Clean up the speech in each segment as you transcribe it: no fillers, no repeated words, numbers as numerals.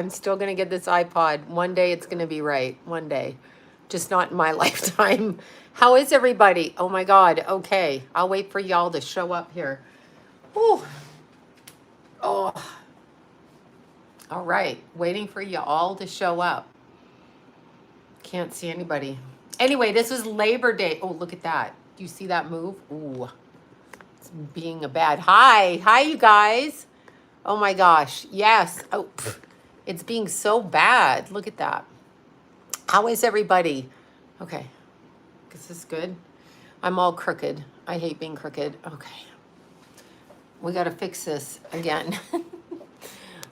I'm still going to get this iPod. One day it's going to be right. One day. Just not in my lifetime. How is everybody? Oh my God. Okay. I'll wait for y'all to show up here. Whew. Oh, all right. Waiting for you all to show up. Can't see anybody. Anyway, this was Labor Day. Oh, look at that. Do you see that move? Ooh, it's being a bad. Hi. Hi, you guys. Oh my gosh. Yes. Oh, it's being so bad. Look at that. How is everybody? Okay. Is this good? I'm all crooked. I hate being crooked. Okay. We got to fix this again.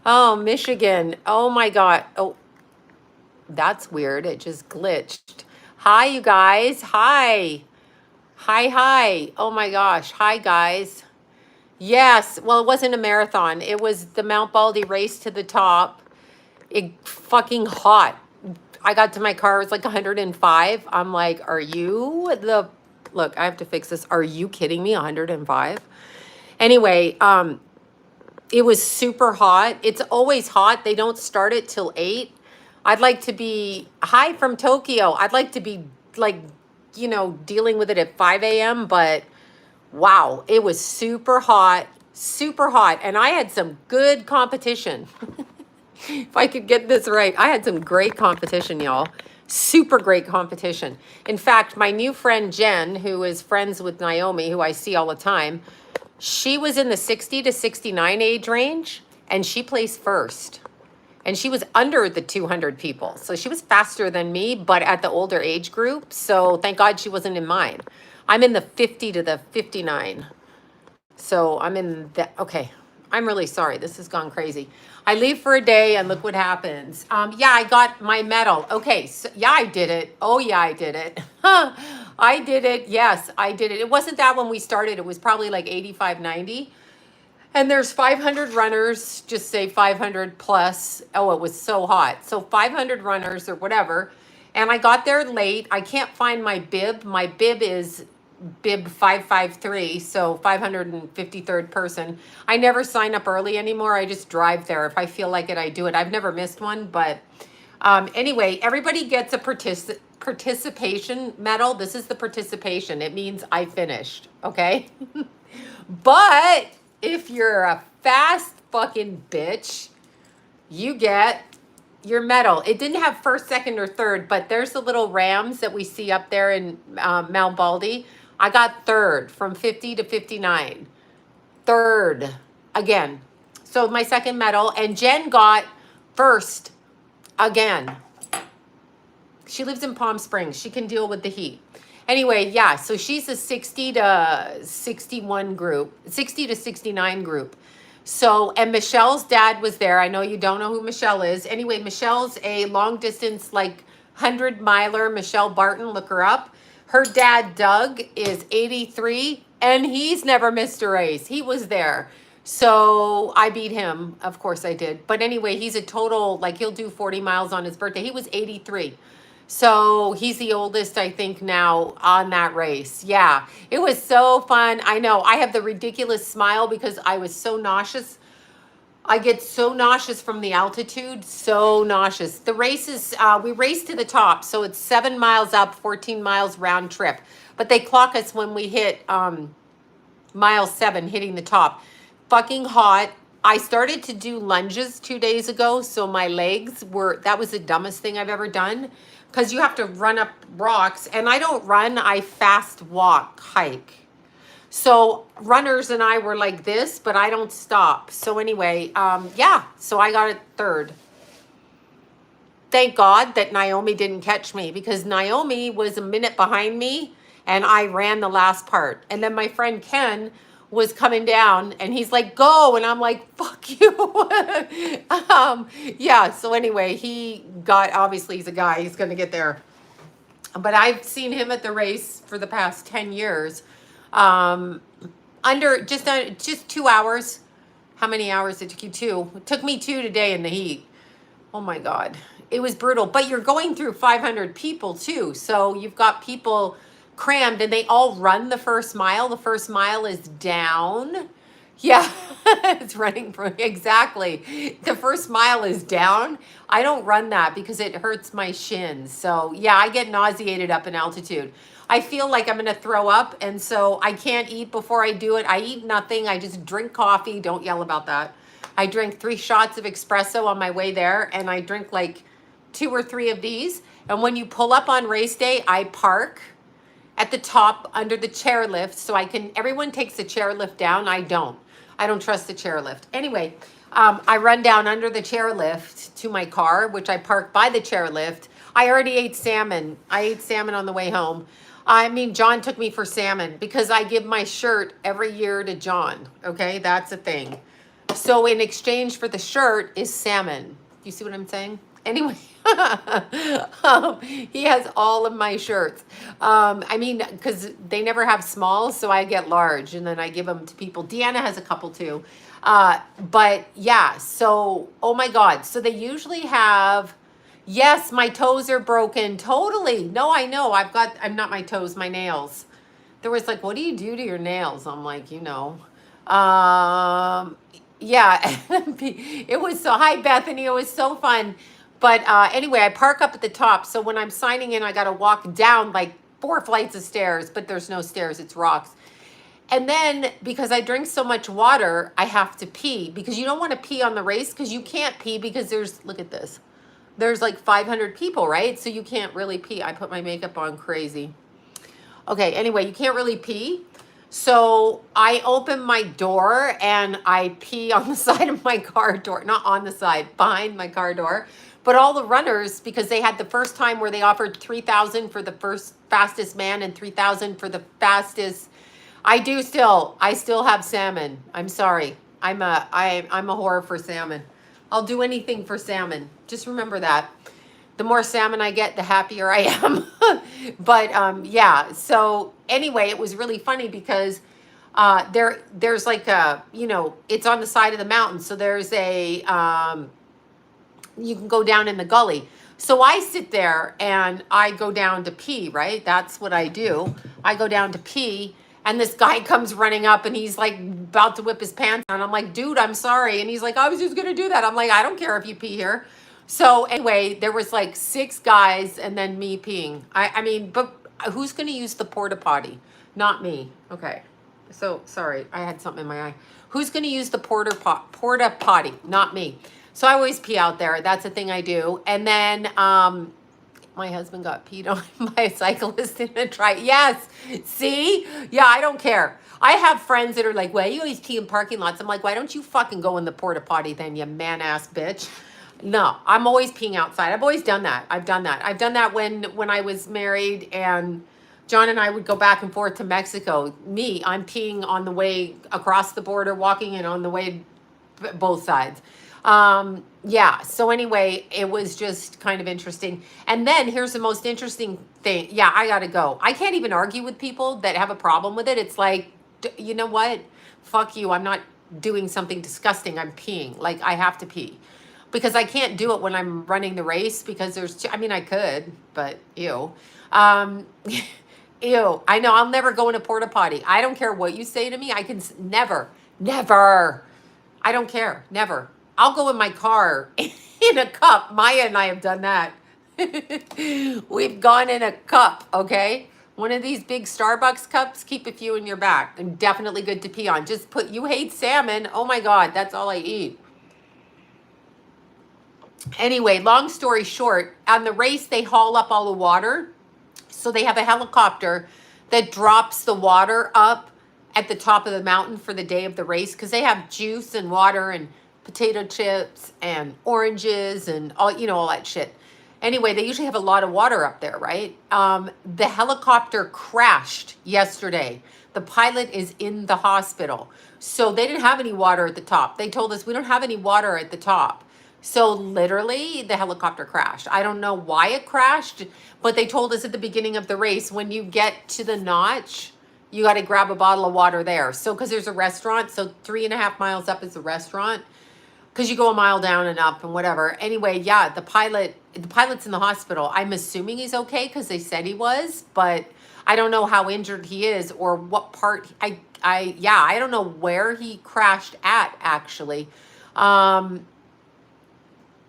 Oh, Michigan. Oh my God. Oh, that's weird. It just glitched. Hi, you guys. Hi. Hi, hi. Oh my gosh. Hi, guys. Yes. Well, it wasn't a marathon. It was the Mount Baldy race to the top. It fucking hot. I got to my car, it was like 105. I'm like, are you the, look, I have to fix this. Are you kidding me? 105? Anyway, it was super hot. It's always hot. They don't start it till 8. I'd like to be, hi from Tokyo. I'd like to be like, dealing with it at 5 a.m. But wow, it was super hot, super hot. And I had some good competition. If I could get this right, I had some great competition, y'all. Super great competition. In fact, my new friend Jen, who is friends with Naomi, who I see all the time, she was in the 60 to 69 age range, and she placed first. And she was under the 200 people. So she was faster than me, but at the older age group. So thank God she wasn't in mine. I'm in the 50 to the 59. So I'm in that. Okay. I'm really sorry. This has gone crazy. I leave for a day and look what happens. Yeah, I got my medal. Okay. So yeah, I did it. Oh yeah, I did it. I did it. Yes, I did it. It wasn't that when we started. It was probably like 85, 90. And there's 500 runners, just say 500 plus. Oh, it was so hot. So 500 runners or whatever. And I got there late. I can't find my bib. My bib is bib 553, so 553rd person. I never sign up early anymore. I just drive there. If I feel like it, I do it. I've never missed one. But anyway, everybody gets a participation medal. This is the participation. It means I finished. Okay. But if you're a fast fucking bitch, you get your medal. It didn't have first, second, or third, but there's the little rams that we see up there in Mount Baldy. I got third from 50 to 59. Third again. So my second medal. And Jen got first again. She lives in Palm Springs. She can deal with the heat. Anyway, yeah, so she's a 60 to 61 group, 60 to 69 group. So, and Michelle's dad was there. I know you don't know who Michelle is. Anyway, Michelle's a long distance, like 100-miler. Michelle Barton, look her up. Her dad, Doug, is 83, and he's never missed a race. He was there. So I beat him. Of course I did. But anyway, he's a total, like he'll do 40 miles on his birthday. He was 83. So he's the oldest, I think, now on that race. Yeah, it was so fun. I know I have the ridiculous smile because I was so nauseous. I get so nauseous from the altitude, so nauseous. The race is, we race to the top. So it's 7 miles up, 14 miles round trip. But they clock us when we hit mile 7, hitting the top. Fucking hot. I started to do lunges 2 days ago. So my legs were, that was the dumbest thing I've ever done. Because you have to run up rocks. And I don't run, I fast walk, hike. So runners and I were like this, but I don't stop. So anyway, yeah, so I got it third. Thank God that Naomi didn't catch me because Naomi was a minute behind me and I ran the last part. And then my friend Ken was coming down and he's like, go. And I'm like, fuck you. Yeah. So anyway, he got, obviously he's a guy, he's going to get there. But I've seen him at the race for the past 10 years. Under just 2 hours. How many hours it took you? 2. It took me 2 today in the heat. Oh my God. It was brutal. But you're going through 500 people too. So you've got people crammed and they all run the first mile. The first mile is down. Yeah, it's running from exactly. The first mile is down. I don't run that because it hurts my shins. So yeah, I get nauseated up in altitude. I feel like I'm gonna throw up, and so I can't eat before I do it. I eat nothing. I just drink coffee. Don't yell about that. I drink 3 shots of espresso on my way there, and I drink like 2 or 3 of these. And when you pull up on race day, I park at the top under the chairlift so I can, everyone takes the chairlift down. I don't. I don't trust the chairlift. Anyway, I run down under the chairlift to my car, which I park by the chairlift. I already ate salmon. I ate salmon on the way home. I mean, John took me for salmon because I give my shirt every year to John. Okay, that's a thing. So in exchange for the shirt is salmon. You see what I'm saying? Anyway, he has all of my shirts. I mean, because they never have smalls, so I get large, and then I give them to people. Deanna has a couple too. But yeah, so, oh my God. So they usually have, yes, my toes are broken. Totally. No, I know. I'm not my toes, my nails. There was like, what do you do to your nails? I'm like, you know. Yeah, it was so, hi Bethany, it was so fun. But anyway, I park up at the top. So when I'm signing in, I got to walk down like 4 flights of stairs, but there's no stairs, it's rocks. And then because I drink so much water, I have to pee because you don't want to pee on the race because you can't pee because there's, look at this, there's like 500 people, right? So you can't really pee. I put my makeup on crazy. Okay, anyway, you can't really pee. So I open my door and I pee on the side of my car door, not on the side, behind my car door. But all the runners, because they had the first time where they offered 3,000 for the first fastest man and 3,000 for the fastest. I still have salmon. I'm sorry. I'm a whore for salmon. I'll do anything for salmon. Just remember that. The more salmon I get, the happier I am. But yeah, so anyway, it was really funny because there's like a, you know, it's on the side of the mountain. So there's a, you can go down in the gully. So I sit there and I go down to pee, right? That's what I do. I go down to pee and this guy comes running up and he's like about to whip his pants on. I'm like, dude, I'm sorry. And he's like, I was just going to do that. I'm like, I don't care if you pee here. So anyway, there was like 6 guys and then me peeing. I mean, but who's going to use the porta potty? Not me. Okay. So sorry, I had something in my eye. Who's going to use the porta potty? Not me. So I always pee out there. That's a thing I do. And then my husband got peed on by a cyclist in a trike. Yes. See? Yeah, I don't care. I have friends that are like, well, you always pee in parking lots. I'm like, why don't you fucking go in the porta potty then, you man-ass bitch? No, I'm always peeing outside. I've always done that. I've done that when I was married and John and I would go back and forth to Mexico. I'm peeing on the way across the border, walking in on the way both sides. Yeah, so anyway, it was just kind of interesting. And then here's the most interesting thing. Yeah, I gotta go. I can't even argue with people that have a problem with it. It's like, you know what? Fuck you. I'm not doing something disgusting. I'm peeing. Like, I have to pee. Because I can't do it when I'm running the race because I mean, I could, but ew. Ew. I know, I'll never go in a porta potty. I don't care what you say to me. I can never. I don't care. Never. I'll go in my car in a cup. Maya and I have done that. We've gone in a cup, okay? One of these big Starbucks cups, keep a few in your back. And definitely good to pee on. Just you hate salmon. Oh my God, that's all I eat. Anyway, long story short, on the race, they haul up all the water. So they have a helicopter that drops the water up at the top of the mountain for the day of the race because they have juice and water and potato chips and oranges and all, you know, all that shit. Anyway, they usually have a lot of water up there, right? The helicopter crashed yesterday. The pilot is in the hospital. So they didn't have any water at the top. They told us we don't have any water at the top. So literally the helicopter crashed. I don't know why it crashed, but they told us at the beginning of the race, when you get to the notch, you got to grab a bottle of water there. So, cause there's a restaurant. So 3.5 miles up is a restaurant. Cause you go a mile down and up and whatever. Anyway, yeah, the pilot's in the hospital. I'm assuming he's okay. Cause they said he was, but I don't know how injured he is or what part. I yeah, I don't know where he crashed at actually. Um,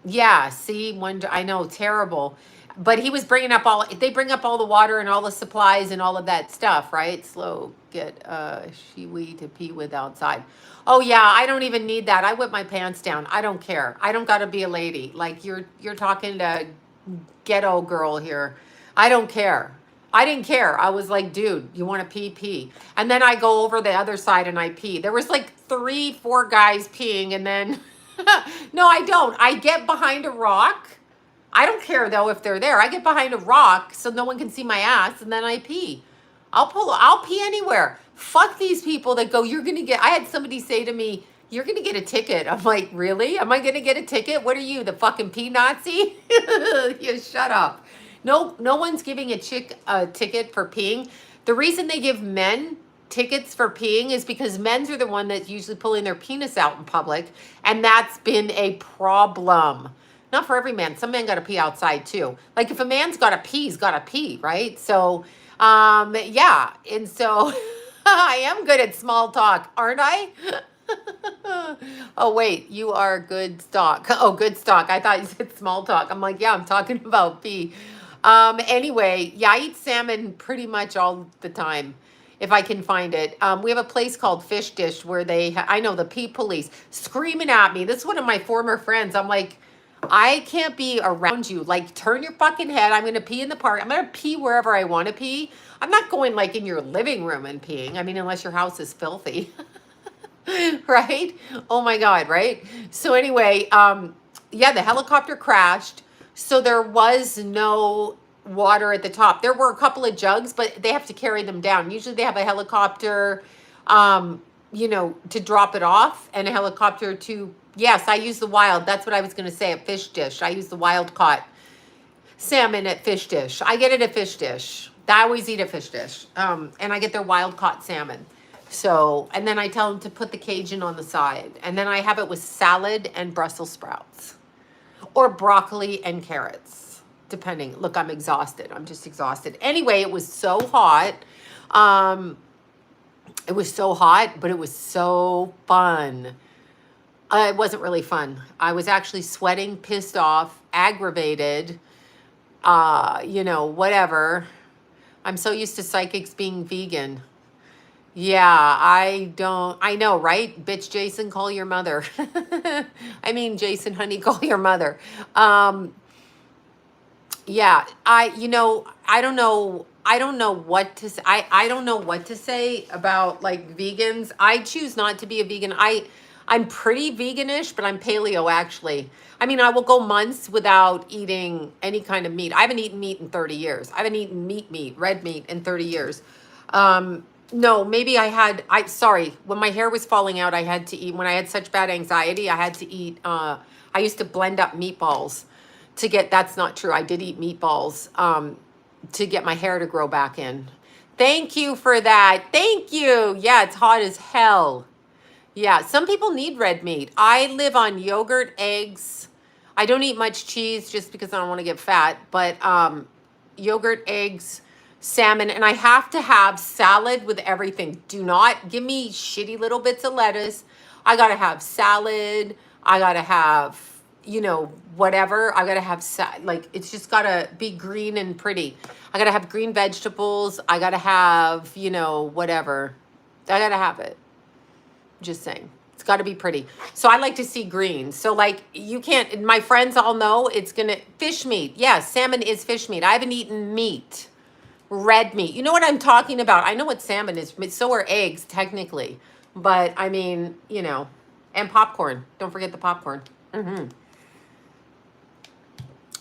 yeah, see, I know, terrible. But he was bringing up they bring up all the water and all the supplies and all of that stuff, right? Slow, get shiwi to pee with outside. Oh yeah, I don't even need that. I whip my pants down. I don't care. I don't got to be a lady. Like you're talking to ghetto girl here. I don't care. I didn't care. I was like, dude, you want to pee, pee. And then I go over the other side and I pee. There was like 3, 4 guys peeing and then no, I don't. I get behind a rock. I don't care though if they're there. I get behind a rock so no one can see my ass and then I pee. I'll pee anywhere. Fuck these people that go, I had somebody say to me, you're gonna get a ticket. I'm like, really? Am I gonna get a ticket? What are you, the fucking pee Nazi? You shut up. No one's giving a chick a ticket for peeing. The reason they give men tickets for peeing is because men's are the one that's usually pulling their penis out in public, and that's been a problem. Not for every man. Some men got to pee outside too. Like if a man's got to pee, he's got to pee, right? So, yeah. And so I am good at small talk, aren't I? Oh, wait, you are good stock. Oh, good stock. I thought you said small talk. I'm like, yeah, I'm talking about pee. Anyway, yeah, I eat salmon pretty much all the time if I can find it. We have a place called Fish Dish where I know the pee police screaming at me. This is one of my former friends. I'm like, I can't be around you. Like, turn your fucking head. I'm going to pee in the park. I'm going to pee wherever I want to pee. I'm not going like in your living room and peeing. I mean, unless your house is filthy. Right? Oh my God, right? So anyway, yeah, the helicopter crashed. So there was no water at the top. There were a couple of jugs, but they have to carry them down. Usually they have a helicopter, to drop it off and a helicopter to, yes, I use the wild. That's what I was going to say at Fish Dish. I use the wild caught salmon at Fish Dish. I get it at Fish Dish. I always eat at Fish Dish. And I get their wild caught salmon. So, and then I tell them to put the Cajun on the side. And then I have it with salad and Brussels sprouts. Or broccoli and carrots, depending. Look, I'm exhausted. I'm just exhausted. Anyway, it was so hot. It was so hot, but it was so fun. It wasn't really fun. I was actually sweating, pissed off, aggravated, whatever. I'm so used to psychics being vegan. Yeah, I know, right? Bitch, Jason, call your mother. I mean, Jason, honey, call your mother. Yeah, I don't know what to say. I don't know what to say about like vegans. I choose not to be a vegan. I'm pretty veganish, but I'm paleo actually. I mean, I will go months without eating any kind of meat. I haven't eaten meat in 30 years. I haven't eaten red meat in 30 years. No, maybe sorry, when my hair was falling out, I had to eat, when I had such bad anxiety, I had to eat, I used to blend up meatballs that's not true. I did eat meatballs, to get my hair to grow back in. Thank you for that. Thank you. Yeah, it's hot as hell. Yeah, some people need red meat. I live on yogurt, eggs. I don't eat much cheese just because I don't want to get fat, but, yogurt, eggs, salmon, and I have to have salad with everything. Do not give me shitty little bits of lettuce. I gotta have salad. I gotta have, whatever. I gotta have it's just gotta be green and pretty. I gotta have green vegetables. I gotta have, whatever. I gotta have it. Just saying. It's gotta be pretty. So I like to see green. So like you can't, my friends all know fish meat. Yeah, salmon is fish meat. I haven't eaten meat. Red meat. You know what I'm talking about? I know what salmon is. So are eggs, technically. But, I mean, and popcorn. Don't forget the popcorn.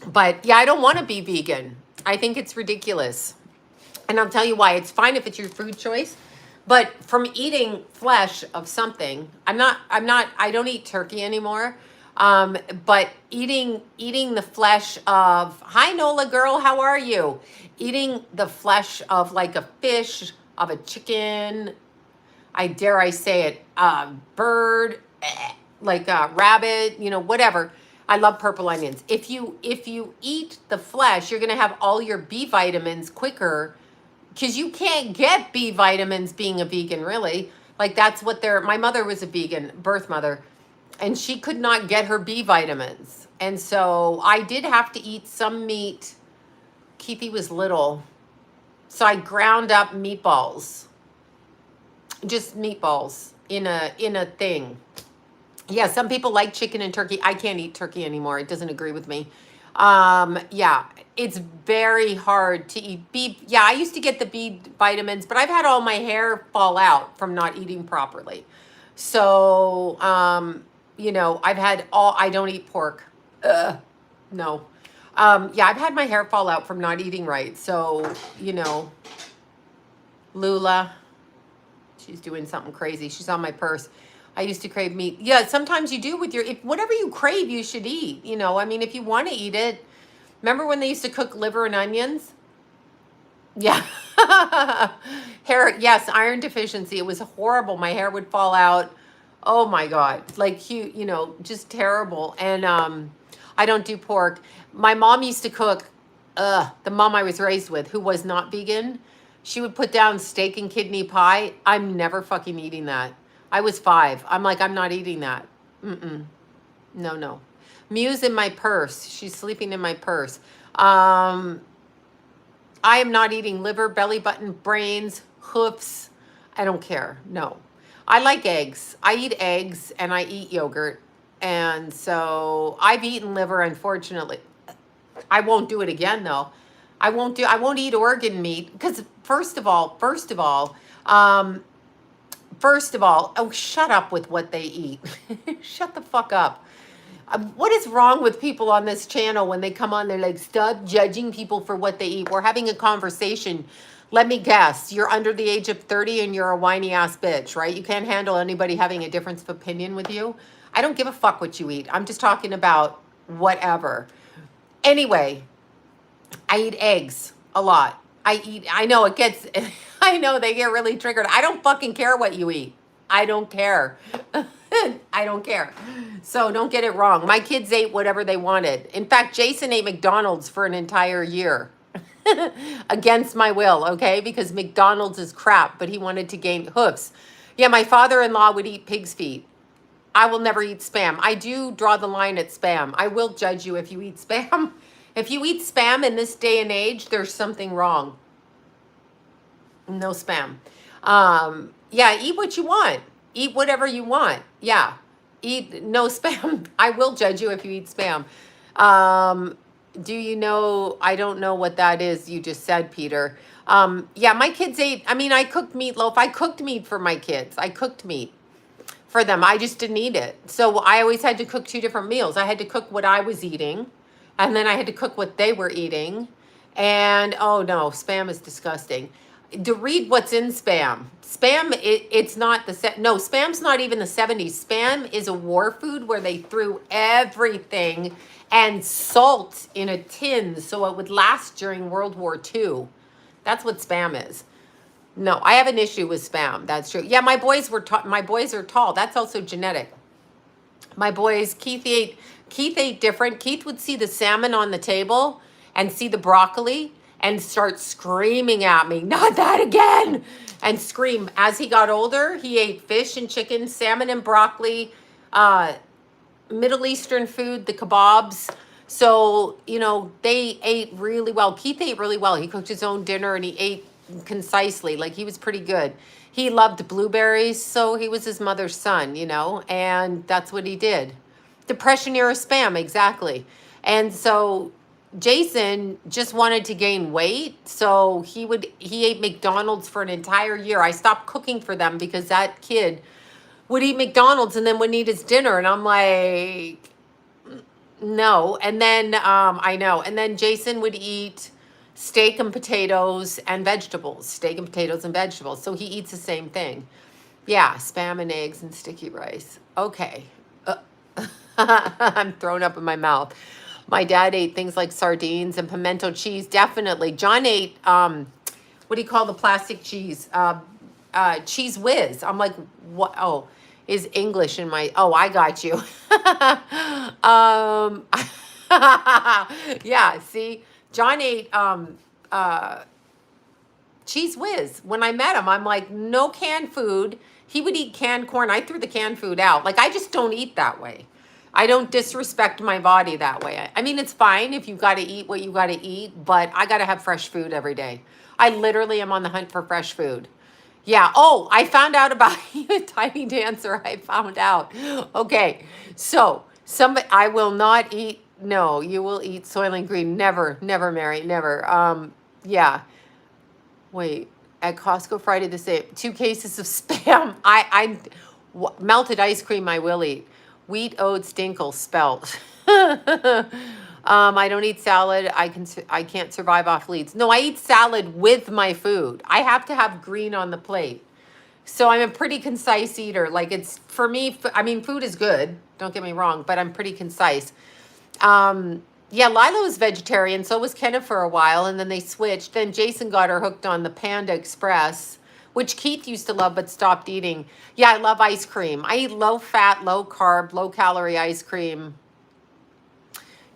But, yeah, I don't want to be vegan. I think it's ridiculous. And I'll tell you why. It's fine if it's your food choice. But from eating flesh of something, I don't eat turkey anymore. But eating the flesh of, hi Nola girl, how are you? Eating the flesh of like a fish, of a chicken, I say it, bird, like a rabbit, whatever. I love purple onions. If you eat the flesh, you're going to have all your B vitamins quicker because you can't get B vitamins being a vegan, really. Like that's what my mother was a vegan, birth mother, and she could not get her B vitamins. And so I did have to eat some meat. Keithy was little. So I ground up meatballs. Just meatballs in a thing. Yeah, some people like chicken and turkey. I can't eat turkey anymore. It doesn't agree with me. Yeah, it's very hard to eat beef. Yeah, I used to get the B vitamins, but I've had all my hair fall out from not eating properly. So, I've had I don't eat pork. No. Yeah, I've had my hair fall out from not eating right. So, Lula, she's doing something crazy. She's on my purse. I used to crave meat. Yeah, sometimes you do with whatever you crave, you should eat. I mean, if you want to eat it. Remember when they used to cook liver and onions? Yeah. Hair, yes, iron deficiency. It was horrible. My hair would fall out. Oh my God. Like, just terrible. And I don't do pork. My mom used to cook, the mom I was raised with, who was not vegan, she would put down steak and kidney pie. I'm never fucking eating that. I was 5. I'm like, I'm not eating that. No. Mew's in my purse. She's sleeping in my purse. I am not eating liver, belly button, brains, hoofs. I don't care. No. I like eggs. I eat eggs and I eat yogurt. And so I've eaten liver, unfortunately. I won't do it again though. I won't eat organ meat because first of all, oh, shut up with what they eat. Shut the fuck up. What is wrong with people on this channel when they come on? They're like, stop judging people for what they eat. We're having a conversation. Let me guess. You're under the age of 30 and you're a whiny ass bitch, right? You can't handle anybody having a difference of opinion with you. I don't give a fuck what you eat. I'm just talking about whatever. Anyway, I eat eggs a lot. I know it gets, I know they get really triggered. I don't fucking care what you eat. I don't care. I don't care. So don't get it wrong. My kids ate whatever they wanted. In fact, Jason ate McDonald's for an entire year against my will, okay? Because McDonald's is crap, but he wanted to gain hoofs. Yeah, my father-in-law would eat pig's feet. I will never eat Spam. I do draw the line at Spam. I will judge you if you eat Spam. If you eat Spam in this day and age, there's something wrong. No Spam. Yeah, eat what you want. Eat whatever you want. Yeah. Eat no Spam. I will judge you if you eat Spam. Do you know, I don't know what that is you just said, Peter. Yeah, my kids ate, I cooked meatloaf. I cooked meat for my kids. I cooked meat for them. I just didn't eat it. So I always had to cook 2 different meals. I had to cook what I was eating, and then I had to cook what they were eating. And, oh no, Spam is disgusting. To read what's in Spam. Spam, it's not Spam's not even the 70s. Spam is a war food where they threw everything and salt in a tin so it would last during World War II. That's what Spam is. No, I have an issue with Spam. That's true. Yeah, my boys are tall. That's also genetic. My boys, Keith ate different. Keith would see the salmon on the table and see the broccoli and start screaming at me, not that again, and scream. As he got older, he ate fish and chicken, salmon and broccoli, Middle Eastern food, the kebabs. So, they ate really well. Keith ate really well. He cooked his own dinner and he ate concisely. Like, he was pretty good. He loved blueberries, so he was his mother's son, and that's what he did. Depression era Spam, exactly. And so Jason just wanted to gain weight, so he ate McDonald's for an entire year. I stopped cooking for them because that kid would eat McDonald's and then wouldn't eat his dinner, and I'm like, no. And then I know. And then Jason would eat steak and potatoes and vegetables. Steak and potatoes and vegetables. So he eats the same thing. Yeah, Spam and eggs and sticky rice. Okay. I'm throwing up in my mouth. My dad ate things like sardines and pimento cheese. Definitely. John ate, what do you call the plastic cheese? Cheese whiz. I'm like, what? Oh, is English in my, oh, I got you. Yeah, see, John ate cheese whiz. When I met him, I'm like, no canned food, He would eat canned corn. I threw the canned food out. Like, I just don't eat that way. I don't disrespect my body that way. I mean, it's fine if you got to eat what you got to eat, but I got to have fresh food every day. I literally am on the hunt for fresh food. Yeah. Oh, I found out about you, Tiny Dancer. I found out. Okay. So, I will not eat. No, you will eat Soylent Green. Never, never, Mary. Never. Yeah. Wait. At Costco Friday the same. 2 cases of Spam. Melted ice cream I will eat. Wheat, oats, dinkel, spelt. I don't eat salad. I can't survive off leads. No, I eat salad with my food. I have to have green on the plate. So I'm a pretty concise eater. Like, it's for me, I mean, food is good. Don't get me wrong, but I'm pretty concise. Yeah, Lila was vegetarian. So was Kenneth for a while. And then they switched. Then Jason got her hooked on the Panda Express, which Keith used to love but stopped eating. Yeah, I love ice cream. I eat low fat, low carb, low calorie ice cream.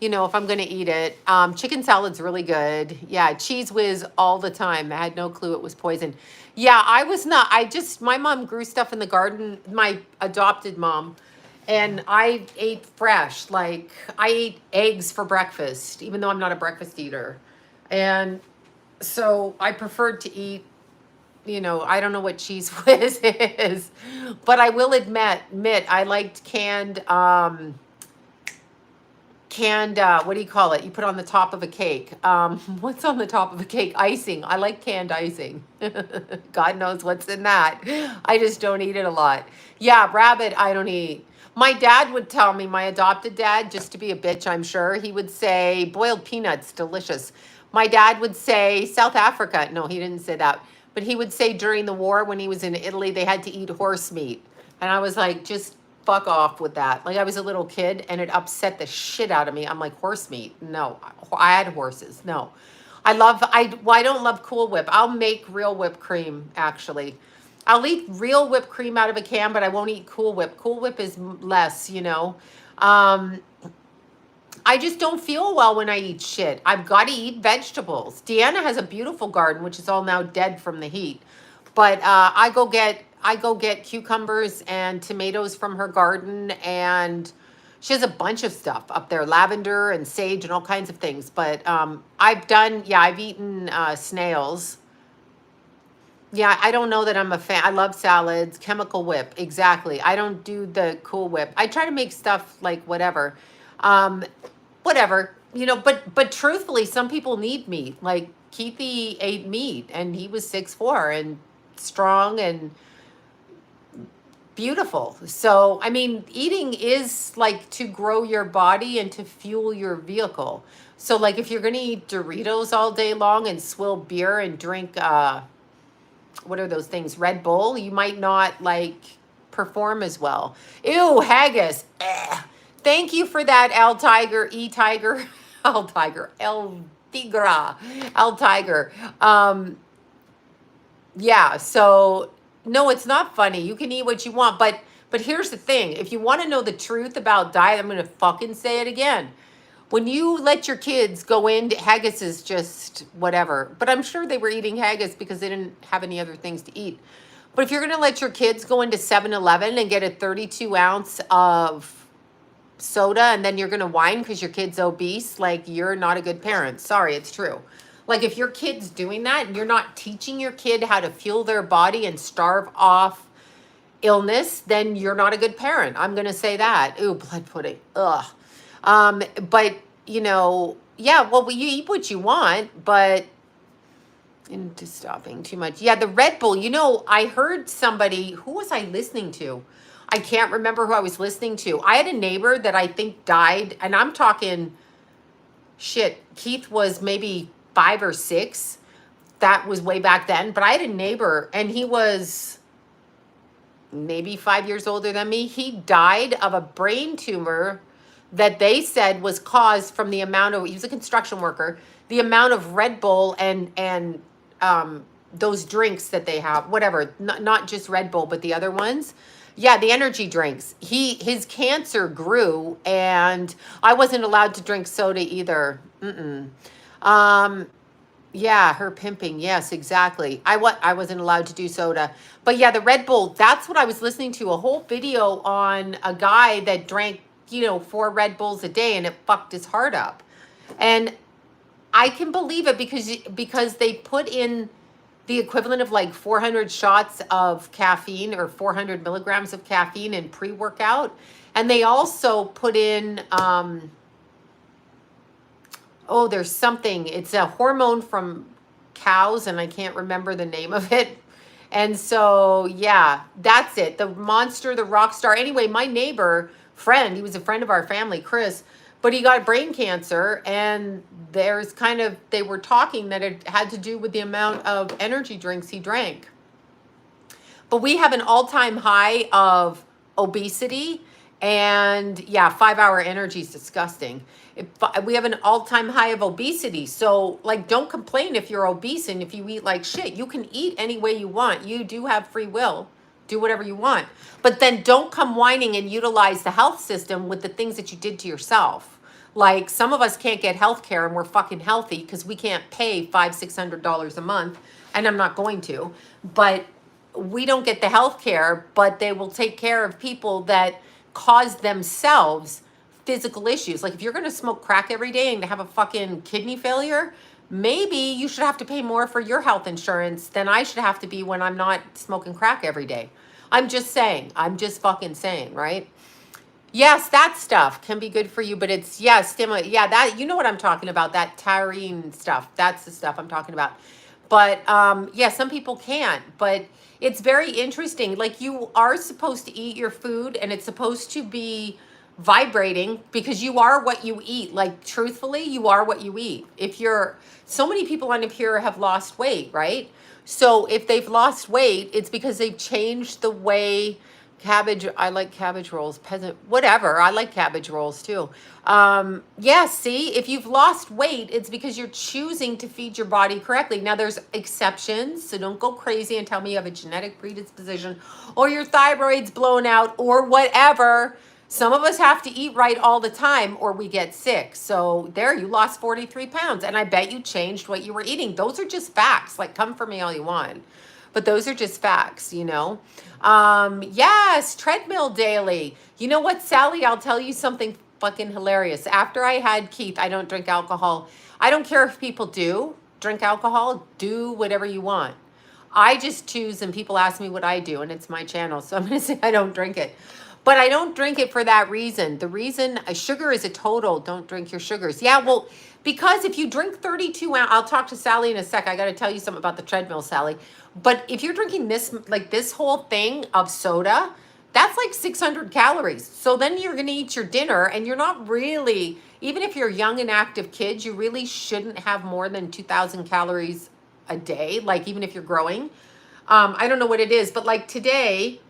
You know, if I'm going to eat it. Chicken salad's really good. Yeah, Cheese Whiz all the time. I had no clue it was poison. Yeah, I was not. My mom grew stuff in the garden, my adopted mom, and I ate fresh. Like, I ate eggs for breakfast, even though I'm not a breakfast eater. And so I preferred to eat, you know, I don't know what Cheese Whiz is, but I will admit I liked canned, what do you call it? You put on the top of a cake. What's on the top of a cake? Icing. I like canned icing. God knows what's in that. I just don't eat it a lot. Yeah, rabbit, I don't eat. My dad would tell me, my adopted dad, just to be a bitch, I'm sure, he would say, boiled peanuts, delicious. My dad would say, South Africa. No, he didn't say that. But he would say during the war when he was in Italy, they had to eat horse meat. And I was like, just fuck off with that. Like, I was a little kid and it upset the shit out of me. I'm like, horse meat? No. I had horses. No. I don't love Cool Whip. I'll make real whipped cream, actually. I'll eat real whipped cream out of a can, but I won't eat Cool Whip. Cool Whip is less, you know. I just don't feel well when I eat shit. I've got to eat vegetables. Deanna has a beautiful garden, which is all now dead from the heat. But I go get cucumbers and tomatoes from her garden, and she has a bunch of stuff up there, lavender and sage and all kinds of things. But I've eaten snails. Yeah, I don't know that I'm a fan. I love salads, Chemical Whip, exactly. I don't do the Cool Whip. I try to make stuff like whatever. Whatever, you know, but truthfully, some people need meat. Like, Keithy ate meat and he was 6'4" and strong and beautiful. So, I mean, eating is like to grow your body and to fuel your vehicle. So, like, if you're going to eat Doritos all day long and swill beer and drink, what are those things? Red Bull, you might not like perform as well. Ew, haggis. Thank you for that, L Tiger, E Tiger, L Tiger, El Tigra, L Tiger. Yeah, so no, it's not funny. You can eat what you want, but here's the thing. If you want to know the truth about diet, I'm going to fucking say it again. When you let your kids go into haggis is just whatever, but I'm sure they were eating haggis because they didn't have any other things to eat. But if you're going to let your kids go into 7-Eleven and get a 32 ounce of soda and then you're going to whine because your kid's obese, like, you're not a good parent. Sorry, it's true. Like, if your kid's doing that and you're not teaching your kid how to fuel their body and starve off illness, then you're not a good parent. I'm going to say that. Ooh, blood pudding. Ugh. But, you know, yeah, well, you eat what you want, but into stopping too much. Yeah, the Red Bull, you know, I heard somebody, who was I listening to? I can't remember who I was listening to. I had a neighbor that I think died, and I'm talking shit. Keith was maybe 5 or 6. That was way back then. But I had a neighbor, and he was maybe 5 years older than me. He died of a brain tumor that they said was caused from the amount of, he was a construction worker, the amount of Red Bull and those drinks that they have, whatever, not just Red Bull, but the other ones. Yeah, the energy drinks. His cancer grew, and I wasn't allowed to drink soda either. Yeah, her pimping. Yes, exactly. I wasn't allowed to do soda. But yeah, the Red Bull, that's what I was listening to, a whole video on a guy that drank, 4 Red Bulls a day and it fucked his heart up. And I can believe it because they put in the equivalent of like 400 shots of caffeine or 400 milligrams of caffeine in pre-workout. And they also put in oh, there's something. It's a hormone from cows, and I can't remember the name of it. And so, yeah, that's it. The monster, the rock star. Anyway, my neighbor friend, he was a friend of our family, Chris, but he got brain cancer. And they were talking that it had to do with the amount of energy drinks he drank. But we have an all-time high of obesity, and yeah, 5-hour energy is disgusting. We have an all-time high of obesity. So like, don't complain if you're obese and if you eat like shit. You can eat any way you want. You do have free will. Do whatever you want. But then don't come whining and utilize the health system with the things that you did to yourself. Like, some of us can't get health care and we're fucking healthy because we can't pay $500-600 a month, and I'm not going to. But we don't get the health care, but they will take care of people that cause themselves physical issues. Like, if you're going to smoke crack every day and have a fucking kidney failure, maybe you should have to pay more for your health insurance than I should have to be when I'm not smoking crack every day. I'm just saying. I'm just fucking saying, right? Yes, that stuff can be good for you, but it's, yeah, that, you know what I'm talking about, that taurine stuff. That's the stuff I'm talking about. But yeah, some people can't, but it's very interesting. Like, you are supposed to eat your food and it's supposed to be vibrating because you are what you eat. Like, truthfully, you are what you eat. So many people on here have lost weight, right? So if they've lost weight, it's because they've changed the way I like cabbage rolls, whatever. I like cabbage rolls too. Yeah, see, if you've lost weight, it's because you're choosing to feed your body correctly. Now, there's exceptions, so don't go crazy and tell me you have a genetic predisposition or your thyroid's blown out or whatever. Some of us have to eat right all the time or we get sick. So there, you lost 43 pounds, and I bet you changed what you were eating. Those are just facts. Like, come for me all you want. But those are just facts, Yes, treadmill daily. You know what, Sally? I'll tell you something fucking hilarious. After I had Keith, I don't drink alcohol. I don't care if people do drink alcohol. Do whatever you want. I just choose, and people ask me what I do, and it's my channel. So I'm going to say I don't drink it. But I don't drink it for that reason. The reason, sugar is a total. Don't drink your sugars. Yeah, well, because if you drink 32 ounce, I'll talk to Sally in a sec. I got to tell you something about the treadmill, Sally. But if you're drinking this whole thing of soda, that's like 600 calories. So then you're going to eat your dinner, and you're not really, even if you're young and active kids, you really shouldn't have more than 2,000 calories a day. Like, even if you're growing. I don't know what it is, but like today,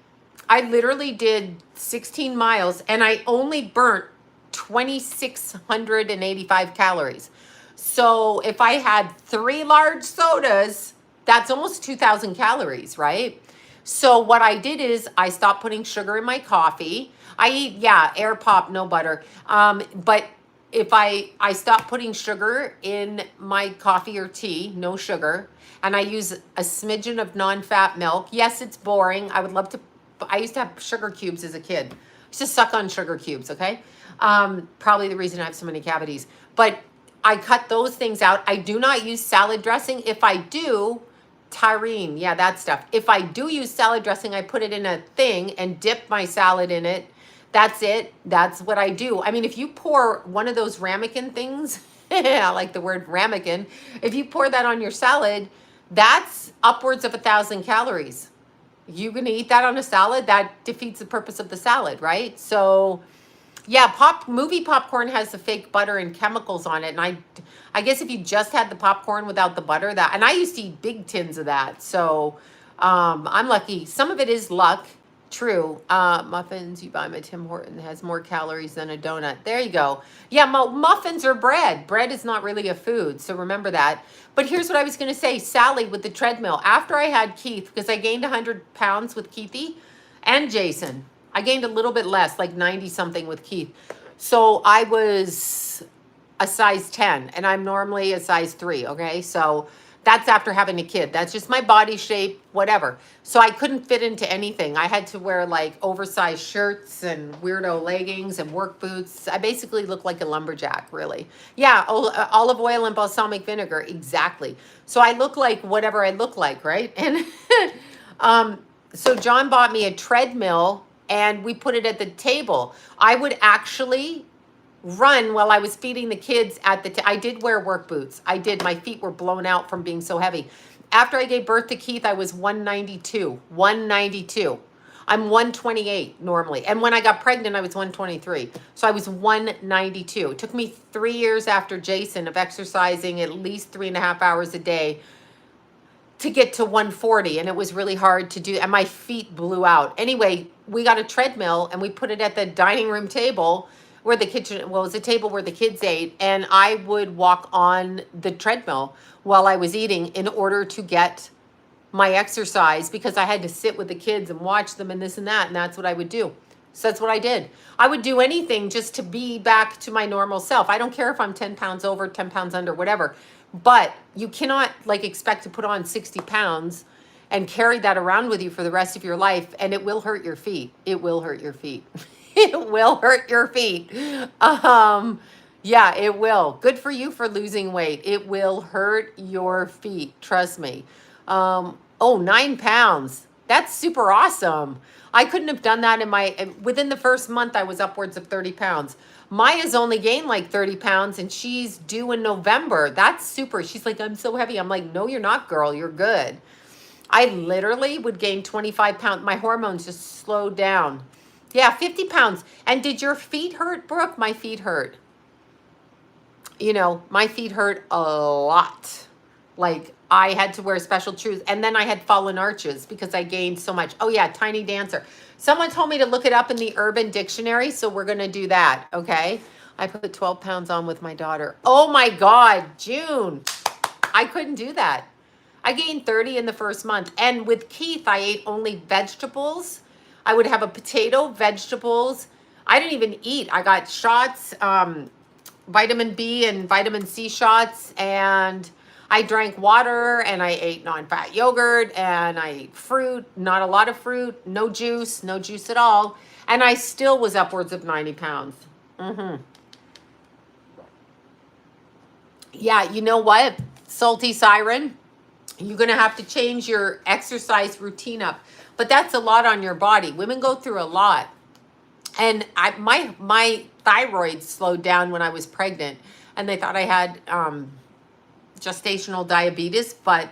I literally did 16 miles and I only burnt 2,685 calories. So if I had 3 large sodas, that's almost 2,000 calories, right? So what I did is I stopped putting sugar in my coffee. I eat, air pop, no butter. But if I stopped putting sugar in my coffee or tea, no sugar, and I use a smidgen of non-fat milk. Yes, it's boring. I used to have sugar cubes as a kid. I used to suck on sugar cubes, okay? Probably the reason I have so many cavities. But I cut those things out. I do not use salad dressing. If I do, taurine, that stuff. If I do use salad dressing, I put it in a thing and dip my salad in it. That's it. That's what I do. I mean, if you pour one of those ramekin things, I like the word ramekin. If you pour that on your salad, that's upwards of 1,000 calories. You gonna eat that on a salad? That defeats the purpose of the salad, right? So, yeah, movie popcorn has the fake butter and chemicals on it, and I guess if you just had the popcorn without the butter, and I used to eat big tins of that. So, I'm lucky. Some of it is luck. True. Muffins you buy at Tim Horton has more calories than a donut. There you go. Yeah, muffins are bread. Bread is not really a food, so remember that. But here's what I was going to say, Sally, with the treadmill. After I had Keith, because I gained 100 pounds with Keithy and Jason. I gained a little bit less, like 90 something with Keith. So I was a size 10 and I'm normally a size 3, okay? So that's after having a kid. That's just my body shape, whatever. So I couldn't fit into anything. I had to wear like oversized shirts and weirdo leggings and work boots. I basically look like a lumberjack, really. Yeah, olive oil and balsamic vinegar, exactly. So I look like whatever I look like, right? And so John bought me a treadmill and we put it at the table. I would actually run while I was feeding the kids at the I did wear work boots. I did. My feet were blown out from being so heavy. After I gave birth to Keith, I was 192. 192. I'm 128 normally. And when I got pregnant, I was 123. So I was 192. It took me 3 years after Jason of exercising at least 3.5 hours a day to get to 140, and it was really hard to do, and my feet blew out. Anyway, we got a treadmill and we put it at the dining room table where the kitchen, well, it was a table where the kids ate, and I would walk on the treadmill while I was eating in order to get my exercise, because I had to sit with the kids and watch them and this and that, and that's what I would do. So that's what I did. I would do anything just to be back to my normal self. I don't care if I'm 10 pounds over, 10 pounds under, whatever. But you cannot like expect to put on 60 pounds and carry that around with you for the rest of your life, and it will hurt your feet. It will hurt your feet. It will hurt your feet. Yeah, it will. Good for you for losing weight. It will hurt your feet. Trust me. Oh, 9 pounds. That's super awesome. I couldn't have done that within the first month, I was upwards of 30 pounds. Maya's only gained like 30 pounds and she's due in November. That's super. She's like, I'm so heavy. I'm like, no, you're not, girl. You're good. I literally would gain 25 pounds. My hormones just slowed down. Yeah, 50 pounds. And did your feet hurt, Brooke? My feet hurt. You know, my feet hurt a lot. Like, I had to wear special shoes. And then I had fallen arches because I gained so much. Oh, yeah, tiny dancer. Someone told me to look it up in the Urban Dictionary, so we're going to do that, okay? I put 12 pounds on with my daughter. Oh, my God, June. I couldn't do that. I gained 30 in the first month. And with Keith, I ate only vegetables. I would have a potato, vegetables. I didn't even eat. I got shots, vitamin B and vitamin C shots, and I drank water, and I ate non-fat yogurt, and I ate fruit, not a lot of fruit, no juice at all. And I still was upwards of 90 pounds. Yeah, you know what, Salty Siren? You're going to have to change your exercise routine up. But that's a lot on your body. Women go through a lot. And my thyroid slowed down when I was pregnant. And they thought I had gestational diabetes, but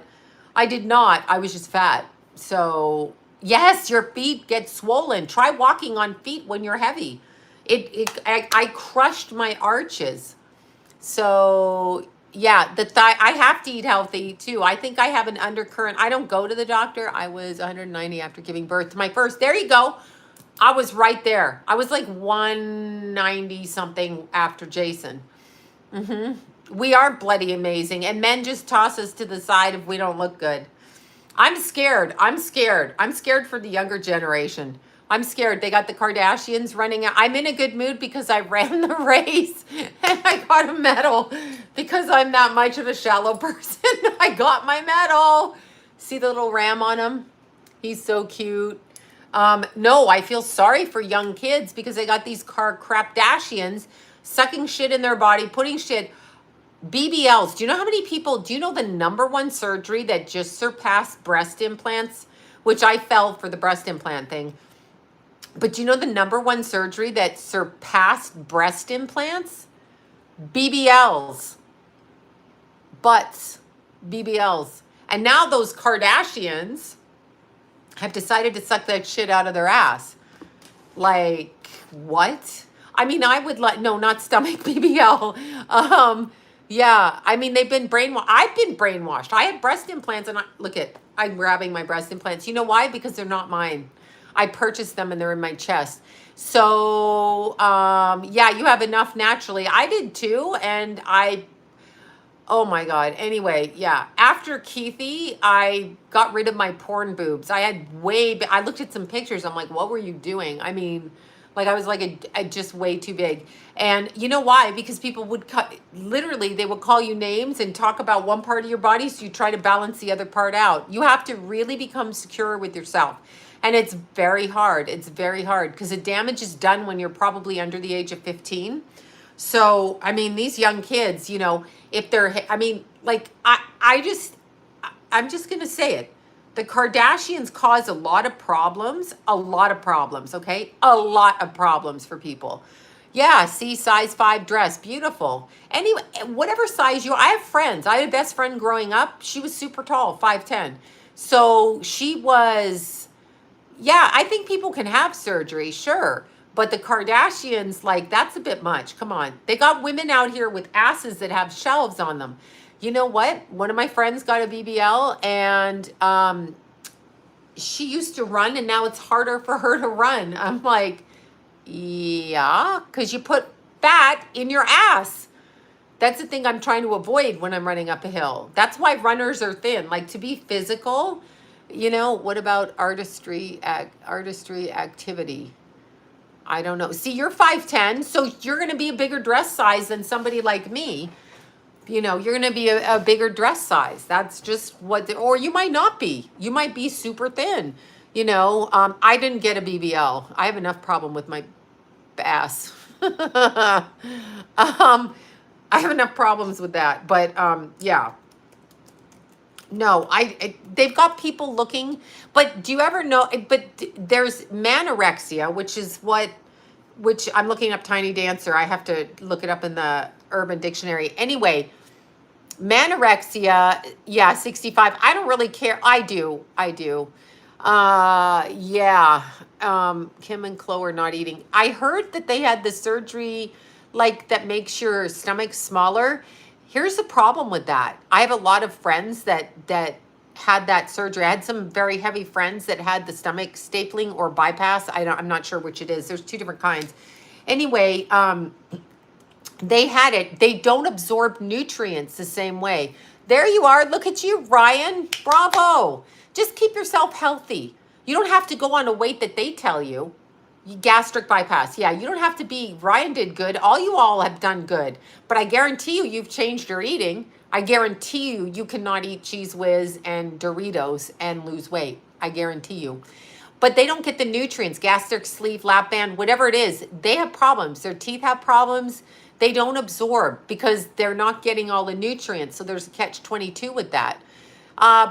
I did not. I was just fat. So yes, your feet get swollen. Try walking on feet when you're heavy. I crushed my arches. So yeah, I have to eat healthy too. I think I have an undercurrent. I don't go to the doctor. I was 190 after giving birth to my first. There you go. I was right there. I was like 190 something after Jason. We are bloody amazing. And men just toss us to the side if we don't look good. I'm scared. I'm scared. I'm scared for the younger generation. I'm scared. They got the Kardashians running out. I'm in a good mood because I ran the race and I got a medal because I'm that much of a shallow person. I got my medal. See the little ram on him? He's so cute. No, I feel sorry for young kids because they got these crapdashians sucking shit in their body, putting shit. BBLs. Do you know how many people, do you know the #1 surgery that just surpassed breast implants? Which I fell for the breast implant thing. But do you know the #1 surgery that surpassed breast implants? BBLs. Butts. BBLs. And now those Kardashians have decided to suck that shit out of their ass. Like, what? I mean, I would like, no, not stomach, BBL. Yeah, I mean, they've been brainwashed. I've been brainwashed. I had breast implants, and I'm grabbing my breast implants. You know why? Because they're not mine. I purchased them, and they're in my chest. So, yeah, you have enough naturally. I did too, and oh my God. Anyway, yeah. After Keithy, I got rid of my porn boobs. I looked at some pictures. I'm like, what were you doing? I mean, Like I was like a just way too big. And you know why? Because people would literally, they would call you names and talk about one part of your body. So you try to balance the other part out. You have to really become secure with yourself. And it's very hard. It's very hard because the damage is done when you're probably under the age of 15. So, I mean, these young kids, you know, if they're, I mean, like, I'm just going to say it. The Kardashians cause a lot of problems, okay? A lot of problems for people. Yeah, see, size 5 dress, beautiful. Anyway, whatever size I have friends. I had a best friend growing up. She was super tall, 5'10". So she was, yeah, I think people can have surgery, sure. But the Kardashians, like, that's a bit much. Come on. They got women out here with asses that have shelves on them. You know what? One of my friends got a BBL and she used to run and now it's harder for her to run. I'm like, yeah, because you put fat in your ass. That's the thing I'm trying to avoid when I'm running up a hill. That's why runners are thin. Like to be physical, you know, what about artistry activity? I don't know. See, you're 5'10", so you're going to be a bigger dress size than somebody like me. You know, you're going to be a bigger dress size. That's just what, or you might not be. You might be super thin. You know, I didn't get a BBL. I have enough problem with my ass. I have enough problems with that. But yeah. No, they've got people looking, but do you ever know, but there's manorexia, which I'm looking up Tiny Dancer. I have to look it up in the Urban Dictionary. Anyway, manorexia, yeah, 65. I don't really care. I do. Yeah. Kim and Chloe are not eating. I heard that they had the surgery, like that makes your stomach smaller. Here's the problem with that. I have a lot of friends that had that surgery. I had some very heavy friends that had the stomach stapling or bypass. I'm not sure which it is. There's 2 different kinds. Anyway, they had it. They don't absorb nutrients the same way. There you are. Look at you, Ryan. Bravo. Just keep yourself healthy. You don't have to go on a weight that they tell you. Gastric bypass. Yeah, you don't have to be. Ryan did good. You all have done good. But I guarantee you've changed your eating. I guarantee you cannot eat Cheese Whiz and Doritos and lose weight. I guarantee you. But they don't get the nutrients, gastric sleeve, lap band, whatever it is. They have problems. Their teeth have problems. They don't absorb because they're not getting all the nutrients. So there's a catch-22 with that.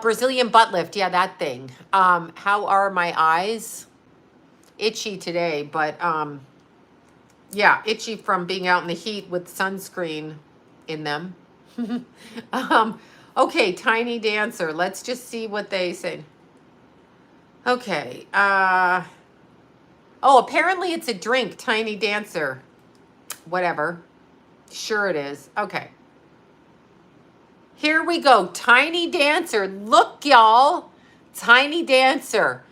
Brazilian butt lift. Yeah, that thing. How are my eyes? Itchy today, but yeah, itchy from being out in the heat with sunscreen in them. Okay, Tiny Dancer. Let's just see what they say. Okay. Oh, apparently it's a drink, Tiny Dancer. Whatever. Sure it is. Okay. Here we go. Tiny Dancer. Look, y'all. Tiny Dancer.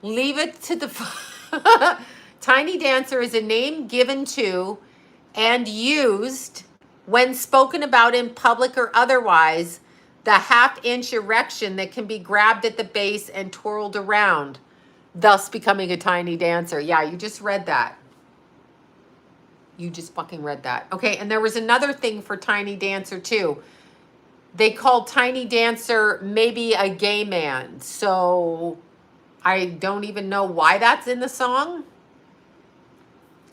Leave it to the... Tiny Dancer is a name given to and used when spoken about in public or otherwise, the half-inch erection that can be grabbed at the base and twirled around, thus becoming a tiny dancer. Yeah, you just read that. You just fucking read that. Okay, and there was another thing for Tiny Dancer too. They called Tiny Dancer maybe a gay man. So I don't even know why that's in the song.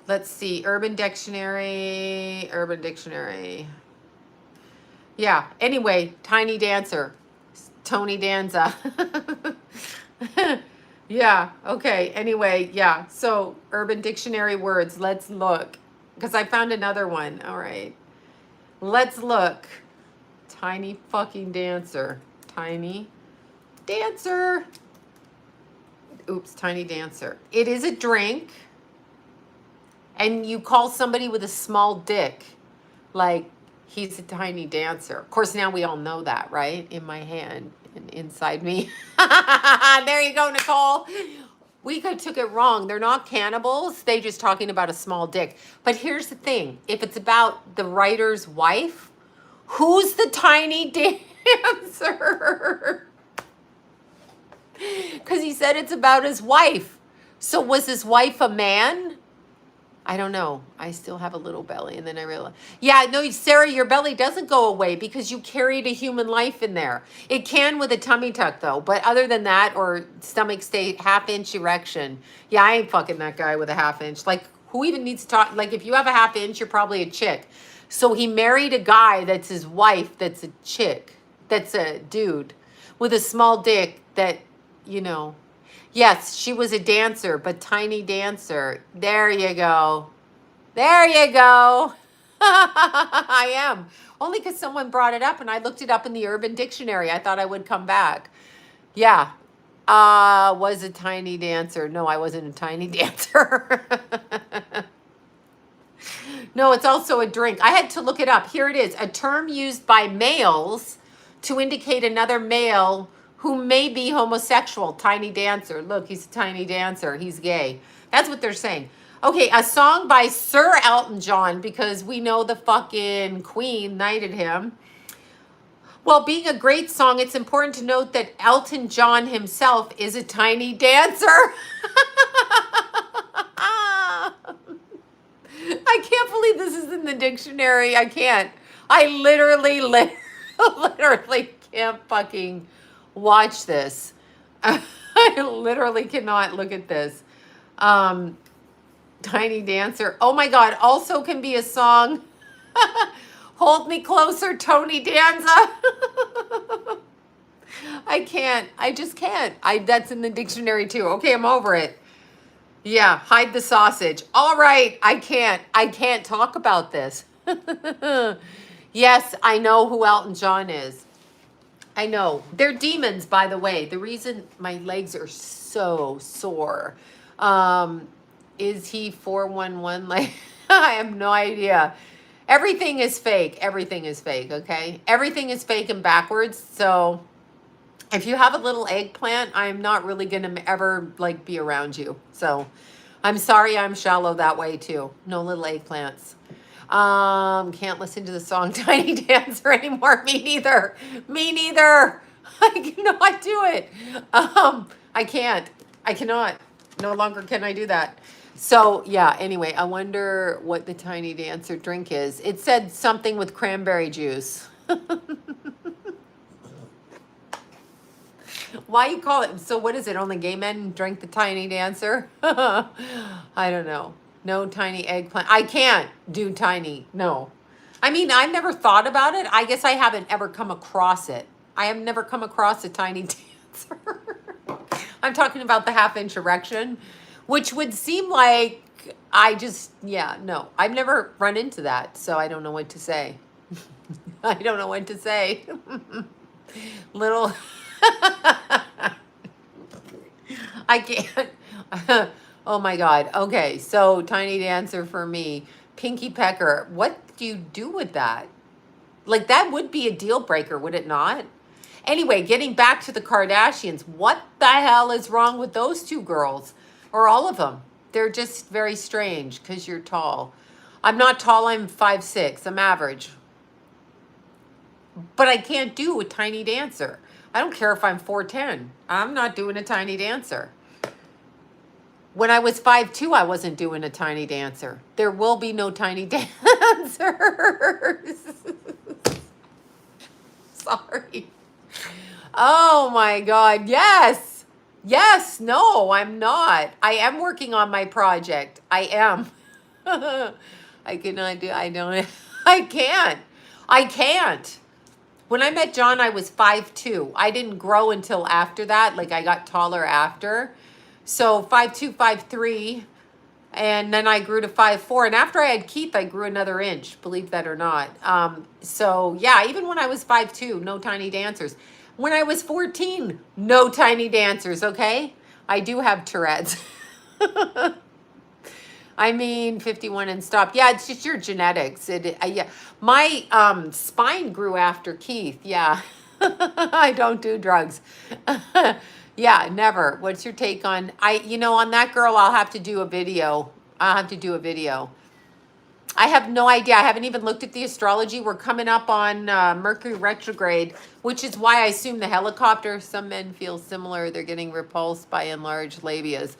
Let's see, Urban Dictionary. Yeah, anyway, Tiny Dancer, Tony Danza. Yeah, okay, anyway, yeah. So Urban Dictionary words, let's look. Because I found another one, all right. Let's look. Tiny fucking dancer. Tiny dancer. Oops, Tiny Dancer. It is a drink. And you call somebody with a small dick, like he's a tiny dancer. Of course, now we all know that, right? In my hand and inside me. There you go, Nicole. We took it wrong. They're not cannibals. They just talking about a small dick. But here's the thing. If it's about the writer's wife, who's the tiny dancer? Because he said it's about his wife. So was his wife a man? I don't know. I still have a little belly. And then I realized, yeah, no, Sarah, your belly doesn't go away because you carried a human life in there. It can with a tummy tuck, though. But other than that, or stomach state, half-inch erection. Yeah, I ain't fucking that guy with a half-inch. Like, who even needs to talk? Like, if you have a half-inch, you're probably a chick. So he married a guy that's his wife that's a chick. That's a dude with a small dick that, you know. Yes, she was a dancer, but tiny dancer. There you go. There you go. I am. Only because someone brought it up and I looked it up in the Urban Dictionary. I thought I would come back. Yeah. Was a tiny dancer. No, I wasn't a tiny dancer. No, it's also a drink. I had to look it up. Here it is. A term used by males to indicate another male who may be homosexual. Tiny dancer. Look, he's a tiny dancer. He's gay. That's what they're saying. Okay, a song by Sir Elton John, because we know the fucking Queen knighted him. Well, being a great song, it's important to note that Elton John himself is a tiny dancer. I can't believe this is in the dictionary. I can't. I literally can't fucking watch this. I literally cannot look at this. Tiny dancer. Oh my God. Also can be a song. Hold Me Closer, Tony Danza. I can't. I just can't. That's in the dictionary too. Okay, I'm over it. Yeah, hide the sausage. All right, I can't talk about this. Yes, I know who Elton John is. I know. They're demons, by the way. The reason my legs are so sore. Is he 411? Like, I have no idea. Everything is fake. Everything is fake, okay? Everything is fake and backwards. So if you have a little eggplant, I'm not really going to ever like be around you. So I'm sorry I'm shallow that way too. No little eggplants. Can't listen to the song Tiny Dancer anymore. Me neither. Me neither. I cannot do it. I can't. I cannot. No longer can I do that. So yeah, anyway, I wonder what the Tiny Dancer drink is. It said something with cranberry juice. Why you call it? So what is it? Only gay men drink the Tiny Dancer? I don't know. No tiny eggplant. I can't do tiny. No. I mean, I've never thought about it. I guess I haven't ever come across it. I have never come across a Tiny Dancer. I'm talking about the half-inch erection, which would seem like no. I've never run into that, so I don't know what to say. I don't know what to say. Little... I can't. Oh my God. Okay, so Tiny Dancer for me. Pinky Pecker. What do you do with that? Like, that would be a deal breaker, would it not? Anyway, getting back to the Kardashians. What the hell is wrong with those two girls? Or all of them? They're just very strange because you're tall. I'm not tall. I'm 5'6". I'm average. But I can't do a Tiny Dancer. I don't care if I'm 4'10". I'm not doing a Tiny Dancer. When I was 5'2", I wasn't doing a Tiny Dancer. There will be no Tiny Dancers. Sorry. Oh my God. Yes. Yes. No, I'm not. I am working on my project. I am. I cannot do, I don't, I can't. I can't. When I met John, I was 5'2". I didn't grow until after that. Like, I got taller after. So 5'2", 5'3", and then I grew to 5'4". And after I had Keith, I grew another inch, believe that or not. So yeah, even when I was 5'2", no Tiny Dancers. When I was 14, no Tiny Dancers, okay? I do have Tourette's. I mean, 51 and stopped. Yeah, it's just your genetics. Yeah. My spine grew after Keith. Yeah. I don't do drugs. Yeah, never. What's your take on, on that girl, I'll have to do a video. I have no idea. I haven't even looked at the astrology. We're coming up on Mercury retrograde, which is why I assume the helicopter. Some men feel similar. They're getting repulsed by enlarged labias.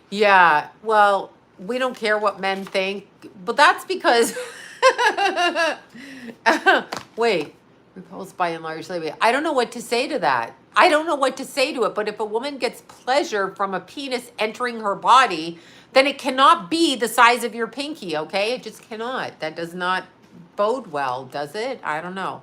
Yeah, well, we don't care what men think, but that's because, wait, repulsed by enlarged labia. I don't know what to say to that. I don't know what to say to it, but if a woman gets pleasure from a penis entering her body, then it cannot be the size of your pinky, okay? It just cannot. That does not bode well, does it? I don't know.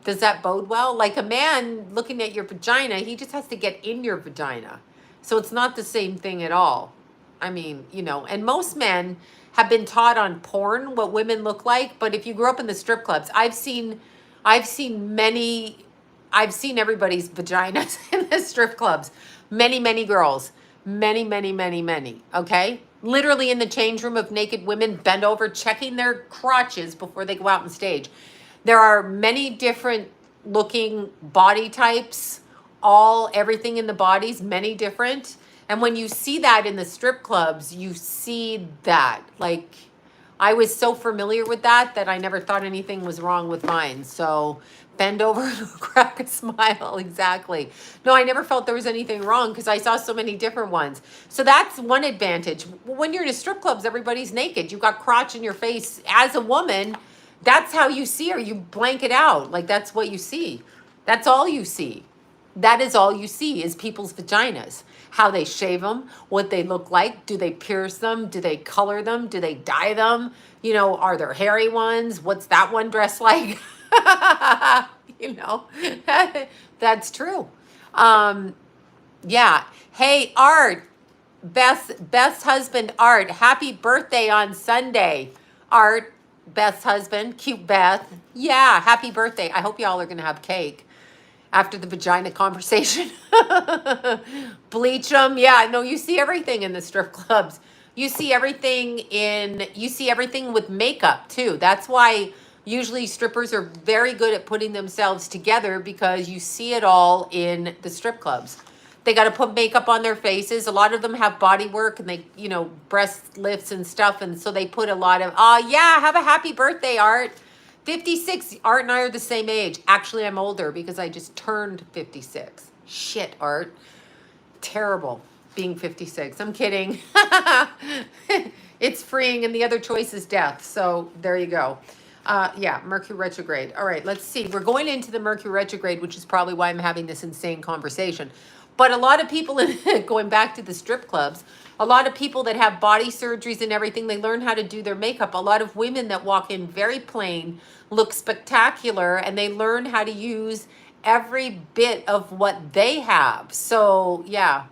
Does that bode well? Like a man looking at your vagina, he just has to get in your vagina. So it's not the same thing at all. I mean, you know, and most men have been taught on porn what women look like, but if you grew up in the strip clubs, I've seen many, I've seen everybody's vaginas in the strip clubs. Many girls. Many, okay? Literally in the change room of naked women bent over checking their crotches before they go out on stage. There are many different looking body types, everything in the bodies, many different. And when you see that in the strip clubs, you see that. Like, I was so familiar with that I never thought anything was wrong with mine. So bend over and crack a smile. Exactly. No, I never felt there was anything wrong because I saw so many different ones. So that's one advantage. When you're in a strip clubs, everybody's naked. You've got crotch in your face. As a woman, that's how you see her. You blank it out. Like, that's what you see. That's all you see. That is all you see is people's vaginas. How they shave them, what they look like. Do they pierce them? Do they color them? Do they dye them? You know, are there hairy ones? What's that one dressed like? You know, that's true. Yeah. Hey, Art, Beth's husband, Art, happy birthday on Sunday. Art, Beth's husband, cute Beth. Yeah, happy birthday. I hope y'all are going to have cake after the vagina conversation. Bleach them. Yeah, no, you see everything in the strip clubs. You see everything with makeup too. That's why usually strippers are very good at putting themselves together because you see it all in the strip clubs. They got to put makeup on their faces. A lot of them have body work and they, you know, breast lifts and stuff. And so they put a lot of, yeah, have a happy birthday, Art. 56. Art and I are the same age. Actually, I'm older because I just turned 56. Shit, Art. Terrible being 56. I'm kidding. It's freeing and the other choice is death. So there you go. Yeah, Mercury retrograde. All right, let's see. We're going into the Mercury retrograde, which is probably why I'm having this insane conversation. But a lot of people, going back to the strip clubs, a lot of people that have body surgeries and everything, they learn how to do their makeup. A lot of women that walk in very plain, look spectacular, and they learn how to use every bit of what they have. So, yeah.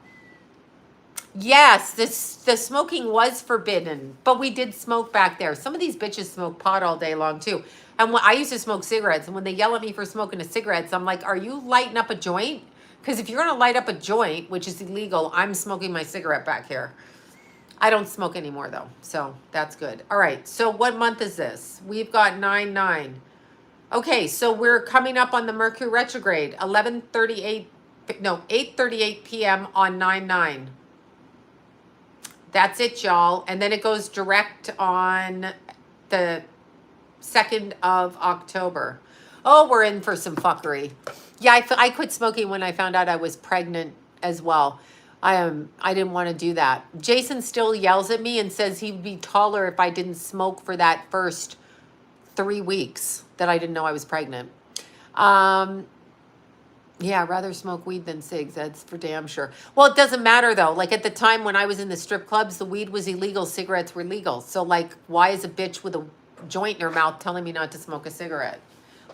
Yes, the smoking was forbidden, but we did smoke back there. Some of these bitches smoke pot all day long, too. And when I used to smoke cigarettes, and when they yell at me for smoking a cigarette, I'm like, are you lighting up a joint? Because if you're going to light up a joint, which is illegal, I'm smoking my cigarette back here. I don't smoke anymore, though, so that's good. All right, so what month is this? We've got 9/9. Okay, so we're coming up on the Mercury retrograde, 8:38 p.m. on 9/9. That's it, y'all. And then it goes direct on the 2nd of October. Oh, we're in for some fuckery. Yeah, I quit smoking when I found out I was pregnant as well. I didn't want to do that. Jason still yells at me and says he'd be taller if I didn't smoke for that first 3 weeks that I didn't know I was pregnant. Yeah, I'd rather smoke weed than cigs. That's for damn sure. Well, it doesn't matter though. Like at the time when I was in the strip clubs, the weed was illegal, cigarettes were legal. So like, why is a bitch with a joint in her mouth telling me not to smoke a cigarette?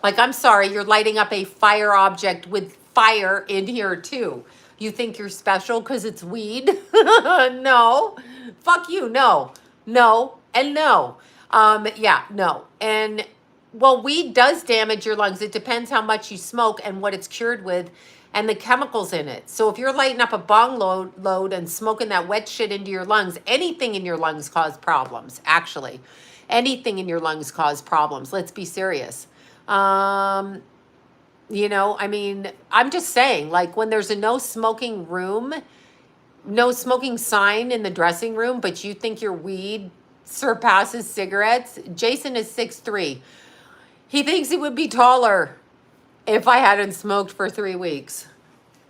Like, I'm sorry, you're lighting up a fire object with fire in here too. You think you're special because it's weed? No. Fuck you. No. No. And no. Yeah, no. And well, weed does damage your lungs. It depends how much you smoke and what it's cured with and the chemicals in it. So if you're lighting up a bong load and smoking that wet shit into your lungs, anything in your lungs cause problems, actually. Anything in your lungs cause problems. Let's be serious. You know, I mean, I'm just saying, like when there's a no smoking room, no smoking sign in the dressing room, but you think your weed surpasses cigarettes. Jason is 6'3". He thinks he would be taller if I hadn't smoked for 3 weeks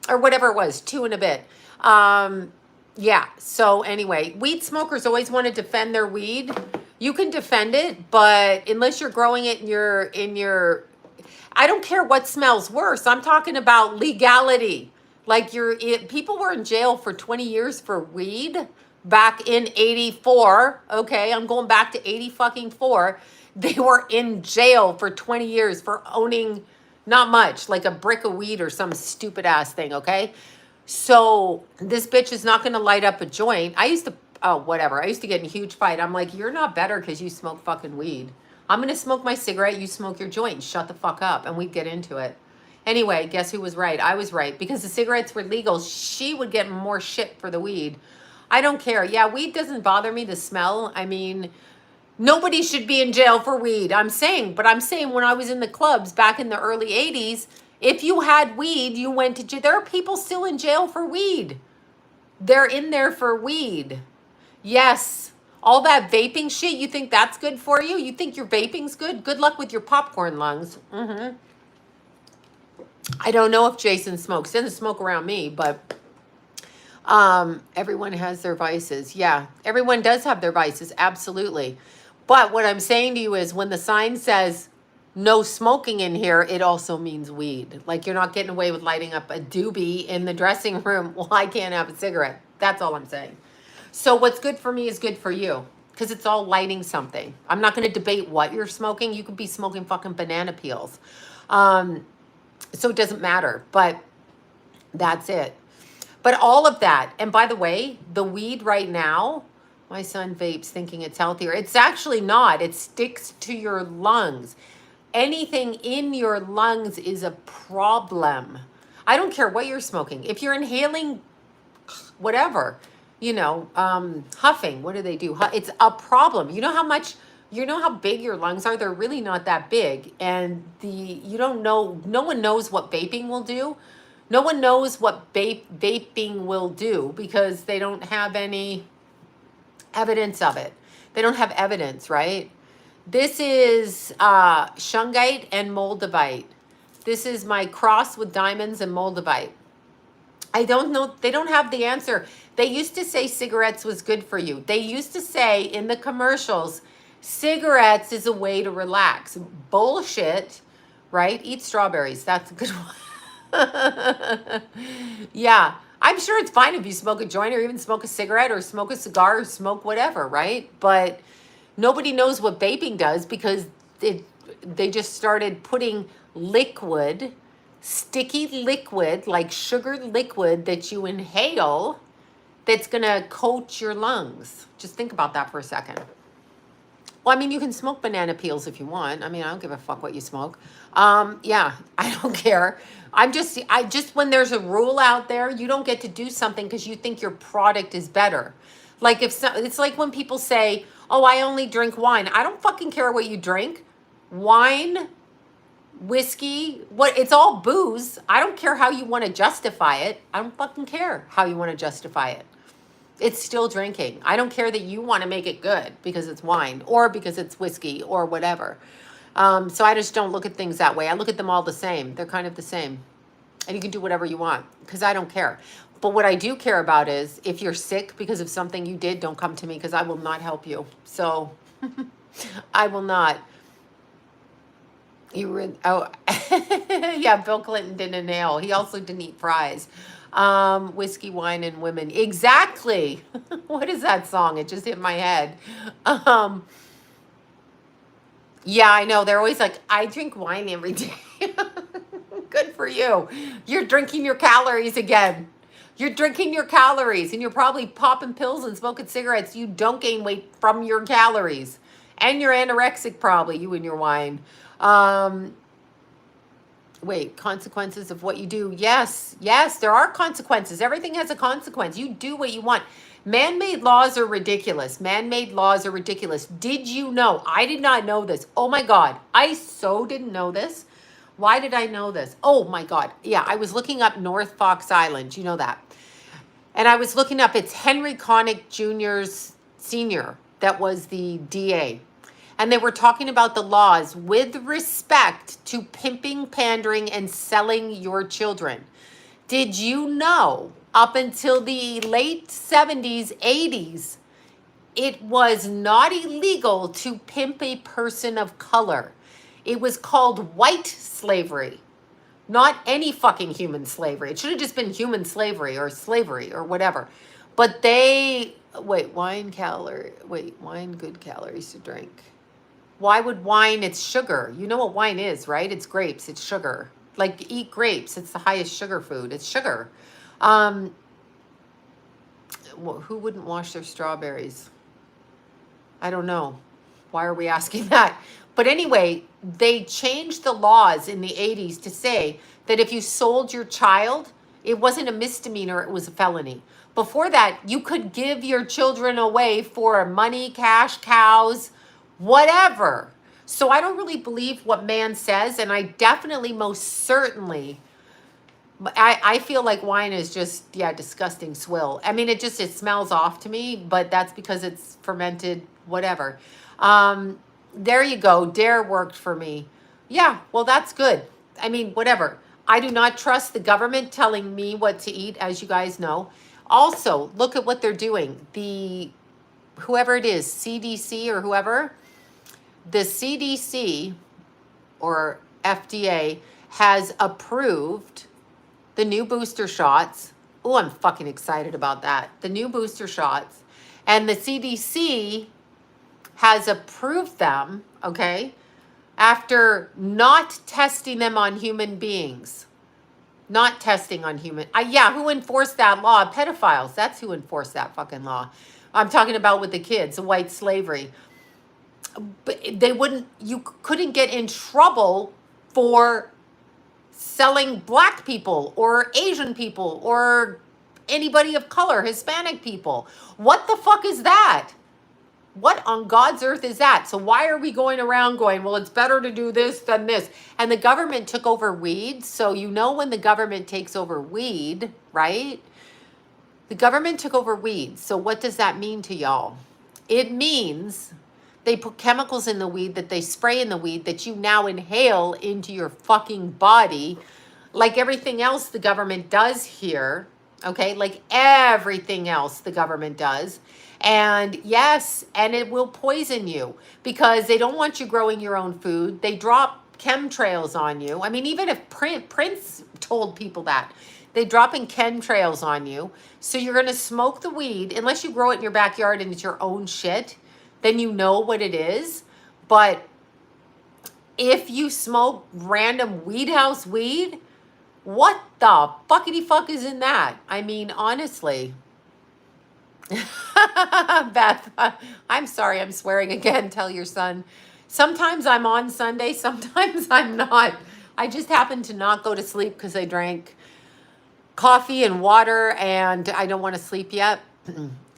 or whatever it was, 2 and a bit. Yeah. So anyway, weed smokers always want to defend their weed. You can defend it, but unless you're growing it in your I don't care what smells worse. I'm talking about legality. Like people were in jail for 20 years for weed back in 84. Okay, I'm going back to 80 fucking 4. They were in jail for 20 years for owning not much, like a brick of weed or some stupid ass thing, okay? So this bitch is not going to light up a joint. I used to, oh, whatever. I used to get in a huge fight. I'm like, you're not better because you smoke fucking weed. I'm going to smoke my cigarette. You smoke your joint. Shut the fuck up. And we'd get into it. Anyway, guess who was right? I was right. Because the cigarettes were legal, she would get more shit for the weed. I don't care. Yeah, weed doesn't bother me, the smell. I mean, nobody should be in jail for weed. I'm saying when I was in the clubs back in the early 80s, if you had weed, you went to jail. There are people still in jail for weed. They're in there for weed. Yes. All that vaping shit, you think that's good for you? You think your vaping's good? Good luck with your popcorn lungs. I don't know if Jason smokes. Doesn't smoke around me, but everyone has their vices. Yeah, everyone does have their vices. Absolutely. But what I'm saying to you is when the sign says no smoking in here, it also means weed. Like you're not getting away with lighting up a doobie in the dressing room. Well, I can't have a cigarette. That's all I'm saying. So what's good for me is good for you because it's all lighting something. I'm not going to debate what you're smoking. You could be smoking fucking banana peels. So it doesn't matter, but that's it. But all of that, and by the way, the weed right now, my son vapes thinking it's healthier. It's actually not. It sticks to your lungs. Anything in your lungs is a problem. I don't care what you're smoking. If you're inhaling whatever, huffing, what do they do? It's a problem. You know how big your lungs are? They're really not that big. And no one knows what vaping will do. No one knows what vaping will do because they don't have any evidence of it. They don't have evidence, right? This is shungite and moldavite. This is my cross with diamonds and moldavite. I don't know. They don't have the answer. They used to say cigarettes was good for you. They used to say in the commercials, cigarettes is a way to relax. Bullshit, right? Eat strawberries. That's a good one. Yeah, I'm sure it's fine if you smoke a joint or even smoke a cigarette or smoke a cigar or smoke whatever, right? But nobody knows what vaping does because they just started putting liquid, sticky liquid, like sugar liquid that you inhale that's going to coat your lungs. Just think about that for a second. Well, I mean, you can smoke banana peels if you want. I mean, I don't give a fuck what you smoke. Yeah, I don't care. I just, when there's a rule out there, you don't get to do something because you think your product is better. Like it's like when people say, oh, I only drink wine. I don't fucking care what you drink. Wine, whiskey, it's all booze. I don't care how you want to justify it. I don't fucking care how you want to justify it. It's still drinking. I don't care that you want to make it good because it's wine or because it's whiskey or whatever. So I just don't look at things that way. I look at them all the same. They're kind of the same. And you can do whatever you want because I don't care. But what I do care about is if you're sick because of something you did, don't come to me because I will not help you. So I will not. Yeah, Bill Clinton didn't inhale. He also didn't eat fries. Whiskey, wine, and women. Exactly. What is that song? It just hit my head. Yeah, I know. They're always like, I drink wine every day. Good for you. You're drinking your calories again. You're drinking your calories and you're probably popping pills and smoking cigarettes. You don't gain weight from your calories. And you're anorexic probably, you and your wine. Wait, consequences of what you do. Yes, there are consequences. Everything has a consequence. You do what you want. Man-made laws are ridiculous. Man-made laws are ridiculous. Did you know? I did not know this. Oh my God. I so didn't know this. Why did I know this? Oh my God. Yeah, I was looking up North Fox Island. You know that. And I was looking up, it's Henry Connick Jr.'s senior that was the DA. And they were talking about the laws with respect to pimping, pandering, and selling your children. Did you know up until the late 70s, 80s, it was not illegal to pimp a person of color. It was called white slavery, not any fucking human slavery. It should have just been human slavery or whatever. But wine good calories to drink. Why would wine? It's sugar. You know what wine is, right? It's grapes. It's sugar. Like, eat grapes. It's the highest sugar food. It's sugar. Who wouldn't wash their strawberries? I don't know. Why are we asking that? But anyway, they changed the laws in the 80s to say that if you sold your child, it wasn't a misdemeanor, it was a felony. Before that, you could give your children away for money, cash, cows, whatever. So I don't really believe what man says, and I definitely, most certainly, I feel like wine is just, disgusting swill. I mean, it smells off to me, but that's because it's fermented, whatever. There you go. Dare worked for me. Yeah, well, that's good. I mean, whatever. I do not trust the government telling me what to eat, as you guys know. Also, look at what they're doing. Whoever it is, CDC or whoever, the CDC or FDA has approved the new booster shots. Oh, I'm fucking excited about that. The new booster shots. And the CDC has approved them, okay, after not testing them on human beings. Not testing on human. Who enforced that law? Pedophiles. That's who enforced that fucking law. I'm talking about with the kids, the white slavery. But you couldn't get in trouble for selling black people or Asian people or anybody of color, Hispanic people. What the fuck is that? What on God's earth is that? So why are we going around going, well, it's better to do this than this? And the government took over weed. So you know when the government takes over weed, right? The government took over weed. So what does that mean to y'all? It means they put chemicals in the weed that they spray in the weed that you now inhale into your fucking body, like everything else the government does here, okay? Like everything else the government does. And yes, and it will poison you because they don't want you growing your own food. They drop chemtrails on you. I mean, even if Prince told people that, they dropping chemtrails on you. So you're going to smoke the weed, unless you grow it in your backyard and it's your own shit, then you know what it is. But if you smoke random weed house weed, what the fuckity fuck is in that? I mean, honestly. Beth, I'm sorry, I'm swearing again. Tell your son. Sometimes I'm on Sunday, sometimes I'm not. I just happened to not go to sleep because I drank coffee and water and I don't want to sleep yet.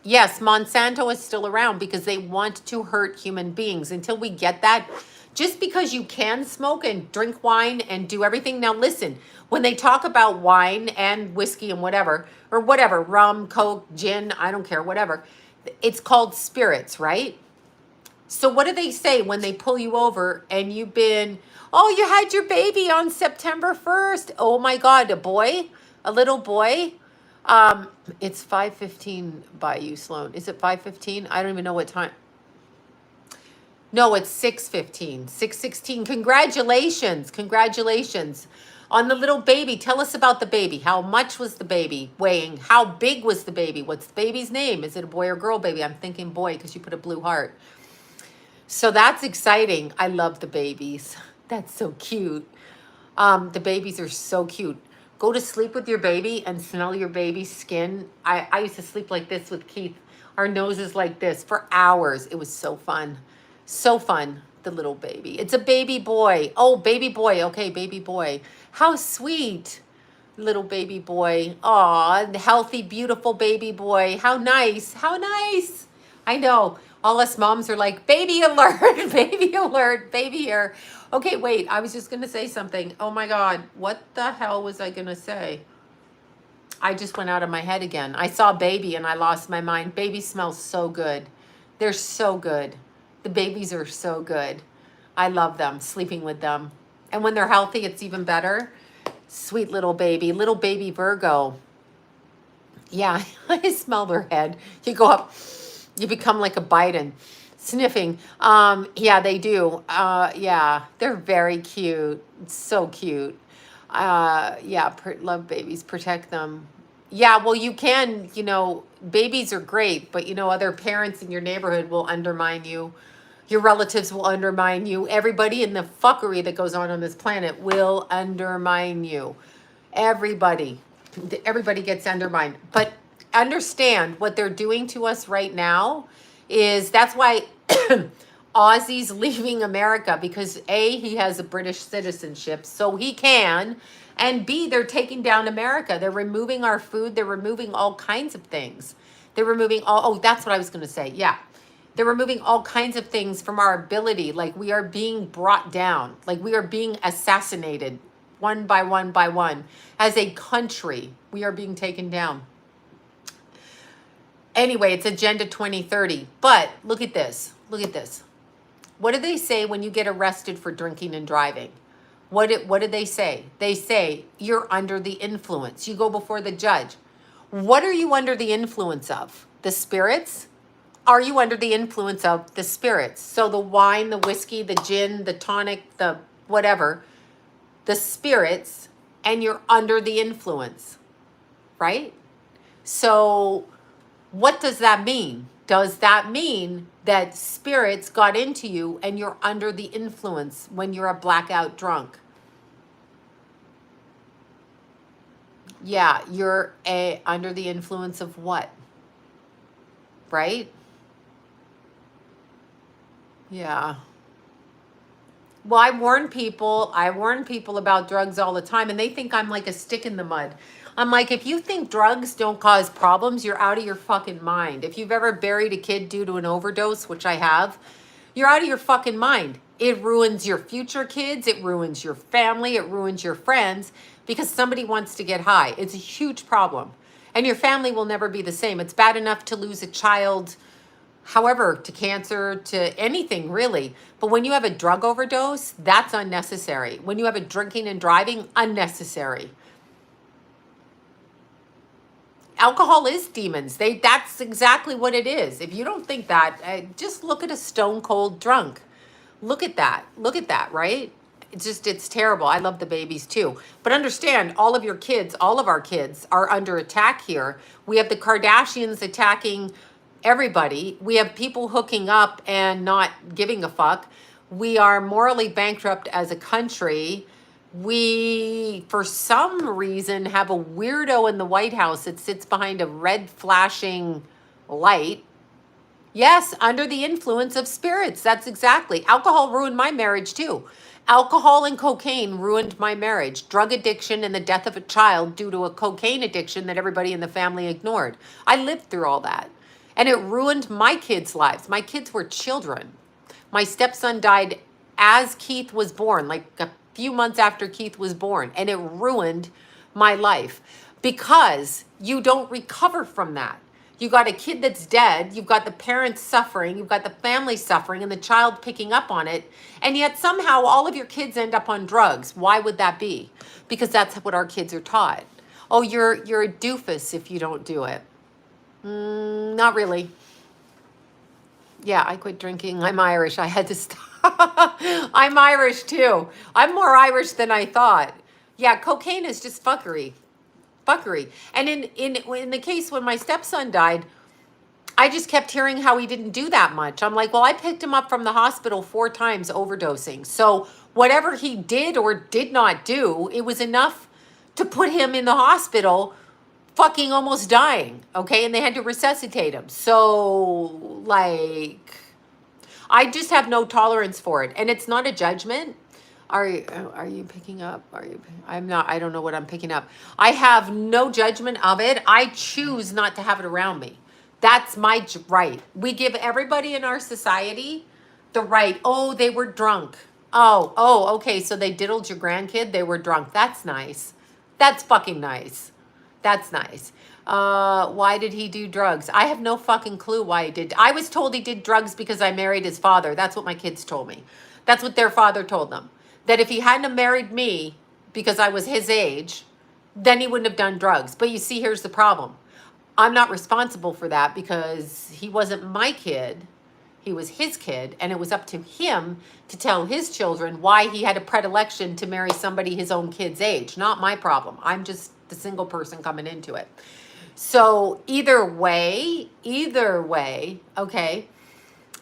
Yes, Monsanto is still around because they want to hurt human beings. Until we get that, just because you can smoke and drink wine and do everything. Now listen, when they talk about wine and whiskey and whatever, or whatever, rum, Coke, gin, I don't care, whatever, it's called spirits, right? So what do they say when they pull you over and you had your baby on September 1st. Oh my God, a little boy. It's 5:15 by you, Sloan. Is it 5:15? I don't even know what time. No, it's 6:15, 6:16. Congratulations on the little baby. Tell us about the baby. How much was the baby weighing? How big was the baby? What's the baby's name? Is it a boy or girl baby? I'm thinking boy because you put a blue heart. So that's exciting. I love the babies. That's so cute. The babies are so cute. Go to sleep with your baby and smell your baby's skin. I used to sleep like this with Keith. Our noses like this for hours. It was so fun. So fun, the little baby. It's a baby boy. Oh, baby boy. Okay, baby boy. How sweet. Little baby boy. Aw, healthy, beautiful baby boy. How nice. How nice. I know. All us moms are like, baby alert, baby alert, baby here. Okay, wait. I was just going to say something. Oh, my God. What the hell was I going to say? I just went out of my head again. I saw baby and I lost my mind. Baby smells so good. They're so good. The babies are so good. I love them, sleeping with them. And when they're healthy, it's even better. Sweet little baby Virgo. Yeah, I smell their head. You go up, you become like a Biden, sniffing. Yeah, they do. Yeah, they're very cute. So cute. Yeah, love babies, protect them. Yeah, well, you can, babies are great, but other parents in your neighborhood will undermine you. Your relatives will undermine you. Everybody in the fuckery that goes on this planet will undermine you. Everybody. Everybody gets undermined. But understand what they're doing to us right now is that's why Ozzy's leaving America, because A, he has a British citizenship, so he can. And B, they're taking down America. They're removing our food. They're removing all kinds of things. They're removing oh, that's what I was going to say. Yeah. They're removing all kinds of things from our ability. Like we are being brought down. Like we are being assassinated one by one by one. As a country, we are being taken down. Anyway, it's Agenda 2030. But look at this. Look at this. What do they say when you get arrested for drinking and driving? What do they say? They say you're under the influence. You go before the judge. What are you under the influence of? The spirits? Are you under the influence of the spirits? So the wine, the whiskey, the gin, the tonic, the whatever, the spirits, and you're under the influence, right? So what does that mean? Does that mean that spirits got into you and you're under the influence when you're a blackout drunk? Yeah, you're under the influence of what? Right? Yeah. Well, I warn people about drugs all the time, and they think I'm like a stick in the mud. I'm like, if you think drugs don't cause problems, you're out of your fucking mind. If you've ever buried a kid due to an overdose, which I have, you're out of your fucking mind. It ruins your future kids, it ruins your family, it ruins your friends because somebody wants to get high. It's a huge problem. And your family will never be the same. It's bad enough to lose a child, however, to cancer, to anything really. But when you have a drug overdose, that's unnecessary. When you have a drinking and driving, unnecessary. Alcohol is demons. That's exactly what it is. If you don't think that, just look at a stone cold drunk. Look at that. Look at that, right? It's terrible. I love the babies too. But understand, all of our kids are under attack here. We have the Kardashians attacking everybody. We have people hooking up and not giving a fuck. We are morally bankrupt as a country. We, for some reason, have a weirdo in the White House that sits behind a red flashing light. Yes, under the influence of spirits. That's exactly. Alcohol ruined my marriage too. Alcohol and cocaine ruined my marriage. Drug addiction and the death of a child due to a cocaine addiction that everybody in the family ignored. I lived through all that. And it ruined my kids' lives. My kids were children. My stepson died as Keith was born, like a few months after Keith was born. And it ruined my life because you don't recover from that. You got a kid that's dead, you've got the parents suffering, you've got the family suffering, and the child picking up on it, and yet somehow all of your kids end up on drugs. Why would that be? Because that's what our kids are taught. Oh, you're a doofus if you don't do it. Not really. Yeah, I quit drinking. I'm Irish. I had to stop. I'm Irish too. I'm more Irish than I thought. Yeah, cocaine is just fuckery. And in the case when my stepson died, I just kept hearing how he didn't do that much. I'm like, well, I picked him up from the hospital 4 times overdosing. So whatever he did or did not do, it was enough to put him in the hospital fucking almost dying. Okay. And they had to resuscitate him. So like, I just have no tolerance for it. And it's not a judgment. Are you picking up? I'm not, I don't know what I'm picking up. I have no judgment of it. I choose not to have it around me. That's my right. We give everybody in our society the right. Oh, they were drunk. Oh, okay. So they diddled your grandkid. They were drunk. That's nice. That's fucking nice. That's nice. Why did he do drugs? I have no fucking clue why he did. I was told he did drugs because I married his father. That's what my kids told me. That's what their father told them. That if he hadn't have married me because I was his age, then he wouldn't have done drugs. But you see, here's the problem. I'm not responsible for that because he wasn't my kid. He was his kid, and it was up to him to tell his children why he had a predilection to marry somebody his own kid's age. Not my problem. I'm just the single person coming into it. So either way, okay.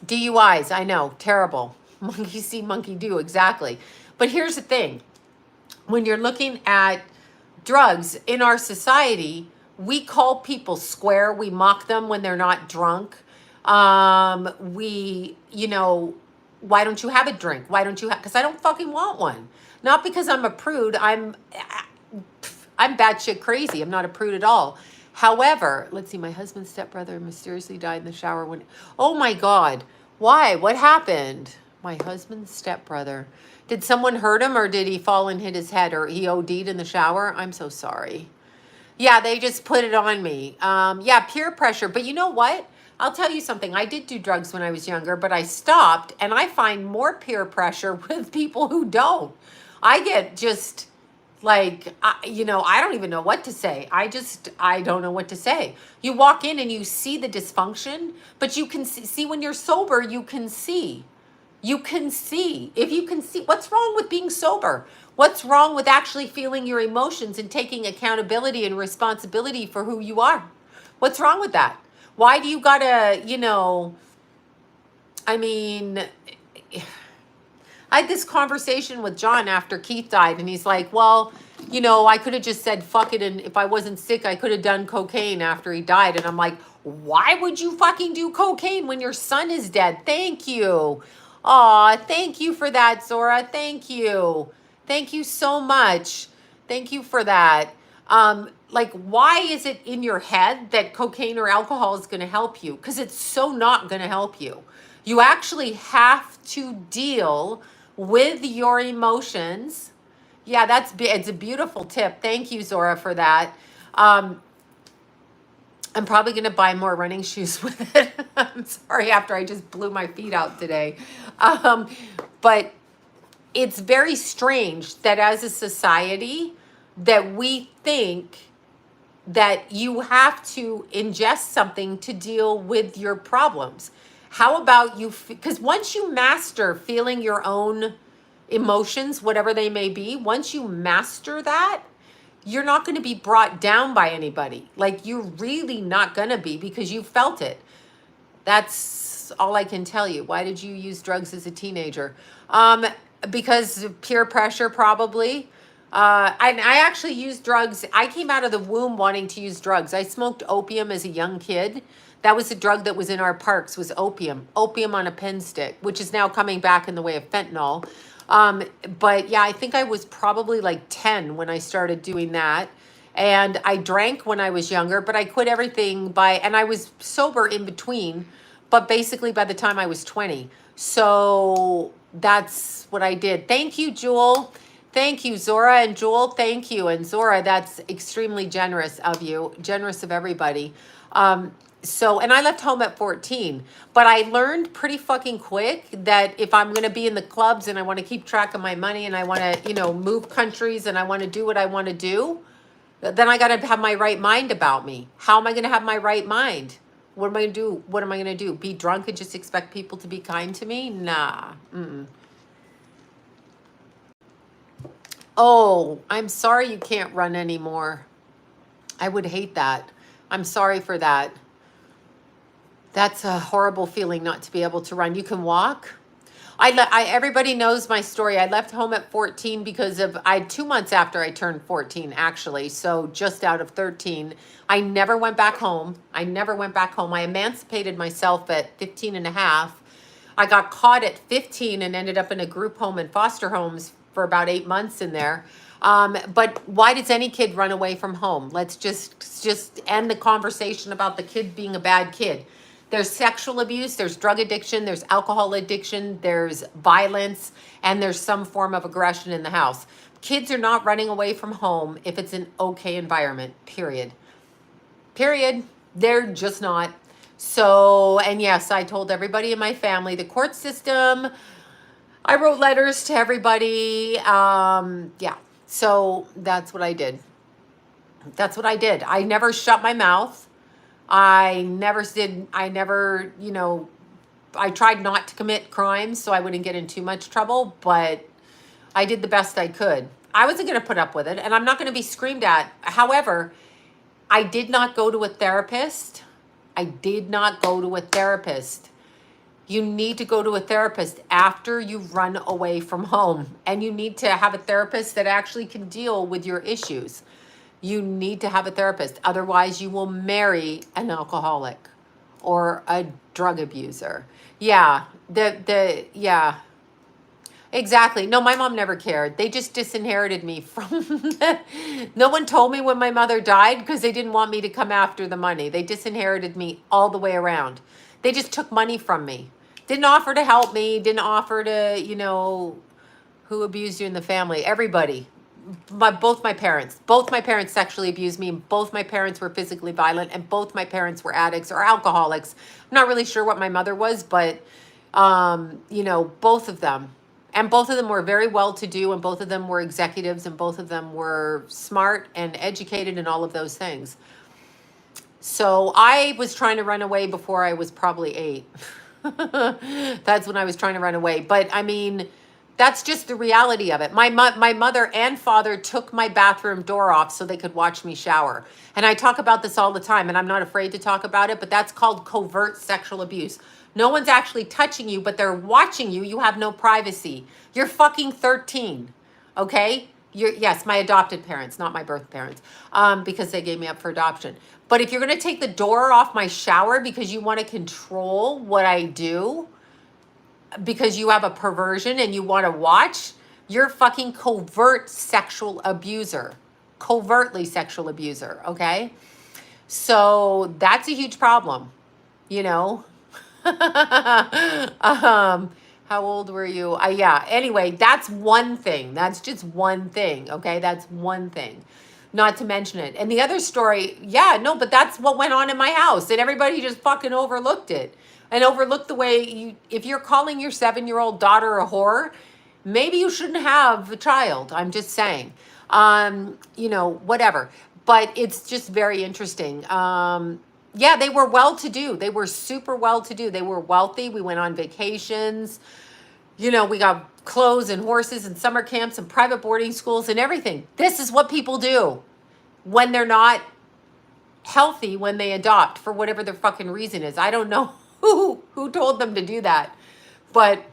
DUIs, I know, terrible. Monkey see, monkey do, exactly. But here's the thing. When you're looking at drugs in our society, we call people square. We mock them when they're not drunk. Why don't you have a drink? Why don't you have, because I don't fucking want one. Not because I'm a prude. I'm batshit crazy. I'm not a prude at all. However, let's see, my husband's stepbrother mysteriously died in the shower when, oh my God, why? What happened? My husband's stepbrother. Did someone hurt him, or did he fall and hit his head, or he OD'd in the shower? I'm so sorry. Yeah, they just put it on me. Yeah, peer pressure. But you know what? I'll tell you something. I did do drugs when I was younger, but I stopped, and I find more peer pressure with people who don't. I get just like, I don't even know what to say. I don't know what to say. You walk in and you see the dysfunction, but you can see when you're sober, you can see. You can see. If you can see, what's wrong with being sober? What's wrong with actually feeling your emotions and taking accountability and responsibility for who you are? What's wrong with that? Why do you gotta, I mean, I had this conversation with John after Keith died, and he's like, well, I could have just said fuck it, and if I wasn't sick, I could have done cocaine after he died. And I'm like, why would you fucking do cocaine when your son is dead? Thank you. Aw, thank you for that, Zora. Thank you. Thank you so much. Thank you for that. Why is it in your head that cocaine or alcohol is going to help you? Because it's so not going to help you. You actually have to deal with your emotions. Yeah, it's a beautiful tip. Thank you, Zora, for that. I'm probably going to buy more running shoes with it. I'm sorry, after I just blew my feet out today. But it's very strange that as a society that we think that you have to ingest something to deal with your problems. How about you, because once you master feeling your own emotions, whatever they may be, once you master that, you're not going to be brought down by anybody. Like, you're really not going to be, because you felt it. That's all I can tell you. Why did you use drugs as a teenager? Because of peer pressure, probably. I actually used drugs. I came out of the womb wanting to use drugs. I smoked opium as a young kid. That was a drug that was in our parks, was opium. Opium on a pen stick, which is now coming back in the way of fentanyl. But yeah, I think I was probably like 10 when I started doing that. And I drank when I was younger, but I quit everything and I was sober in between, but basically by the time I was 20. So that's what I did. Thank you, Jewel. Thank you, Zora and Jewel. Thank you. And Zora, that's extremely generous of you, generous of everybody. And I left home at 14, but I learned pretty fucking quick that if I'm going to be in the clubs and I want to keep track of my money and I want to, move countries and I want to do what I want to do, then I got to have my right mind about me. How am I going to have my right mind? What am I going to do? What am I going to do? Be drunk and just expect people to be kind to me? Nah. Oh, I'm sorry you can't run anymore. I would hate that. I'm sorry for that. That's a horrible feeling not to be able to run. You can walk. Everybody knows my story. I left home at 14 because I had 2 months after I turned 14, actually. So just out of 13, I never went back home. I emancipated myself at 15 and a half. I got caught at 15 and ended up in a group home and foster homes for about 8 months in there. But why does any kid run away from home? Let's just end the conversation about the kid being a bad kid. There's sexual abuse, there's drug addiction, there's alcohol addiction, there's violence, and there's some form of aggression in the house. Kids are not running away from home if it's an okay environment, period. Period. They're just not. So, and yes, I told everybody in my family, the court system, I wrote letters to everybody. Yeah, so that's what I did. I never shut my mouth. I never, you know, I tried not to commit crimes so I wouldn't get in too much trouble, but I did the best I could. I wasn't going to put up with it, and I'm not going to be screamed at. However, I did not go to a therapist. I did not go to a therapist. You need to go to a therapist after you run away from home, and you need to have a therapist that actually can deal with your issues. You need to have a therapist. Otherwise, you will marry an alcoholic or a drug abuser. Yeah, yeah. Exactly. No, my mom never cared. They just disinherited me from no one told me when my mother died because they didn't want me to come after the money. They disinherited me all the way around. They just took money from me. Didn't offer to help me, didn't offer to, you know, who abused you in the family? Everybody. Both my parents sexually abused me, and both my parents were physically violent, and both my parents were addicts or alcoholics. I'm not really sure what my mother was, but you know, both of them. And both of them were very well-to-do, and both of them were executives, and both of them were smart and educated and all of those things. So I was trying to run away before I was probably 8. That's when I was trying to run away. But I mean, that's just the reality of it. My mother and father took my bathroom door off so they could watch me shower. And I talk about this all the time, and I'm not afraid to talk about it, but that's called covert sexual abuse. No one's actually touching you, but they're watching you. You have no privacy. You're fucking 13, okay? Yes, my adopted parents, not my birth parents, because they gave me up for adoption. But if you're going to take the door off my shower because you want to control what I do, because you have a perversion and you want to watch, you're fucking covert sexual abuser. Covertly sexual abuser, okay? So that's a huge problem, you know? How old were you? Yeah, anyway, that's one thing. That's just one thing, okay? That's one thing. Not to mention it. And the other story, yeah, no, but that's what went on in my house, and everybody just fucking overlooked it. And overlooked the way you, if you're calling your 7-year-old daughter a whore, maybe you shouldn't have a child. I'm just saying, you know, whatever. But it's just very interesting. Yeah, they were well-to-do. They were super well-to-do. They were wealthy. We went on vacations. You know, we got clothes and horses and summer camps and private boarding schools and everything. This is what people do when they're not healthy, when they adopt for whatever their fucking reason is. I don't know who told them to do that, but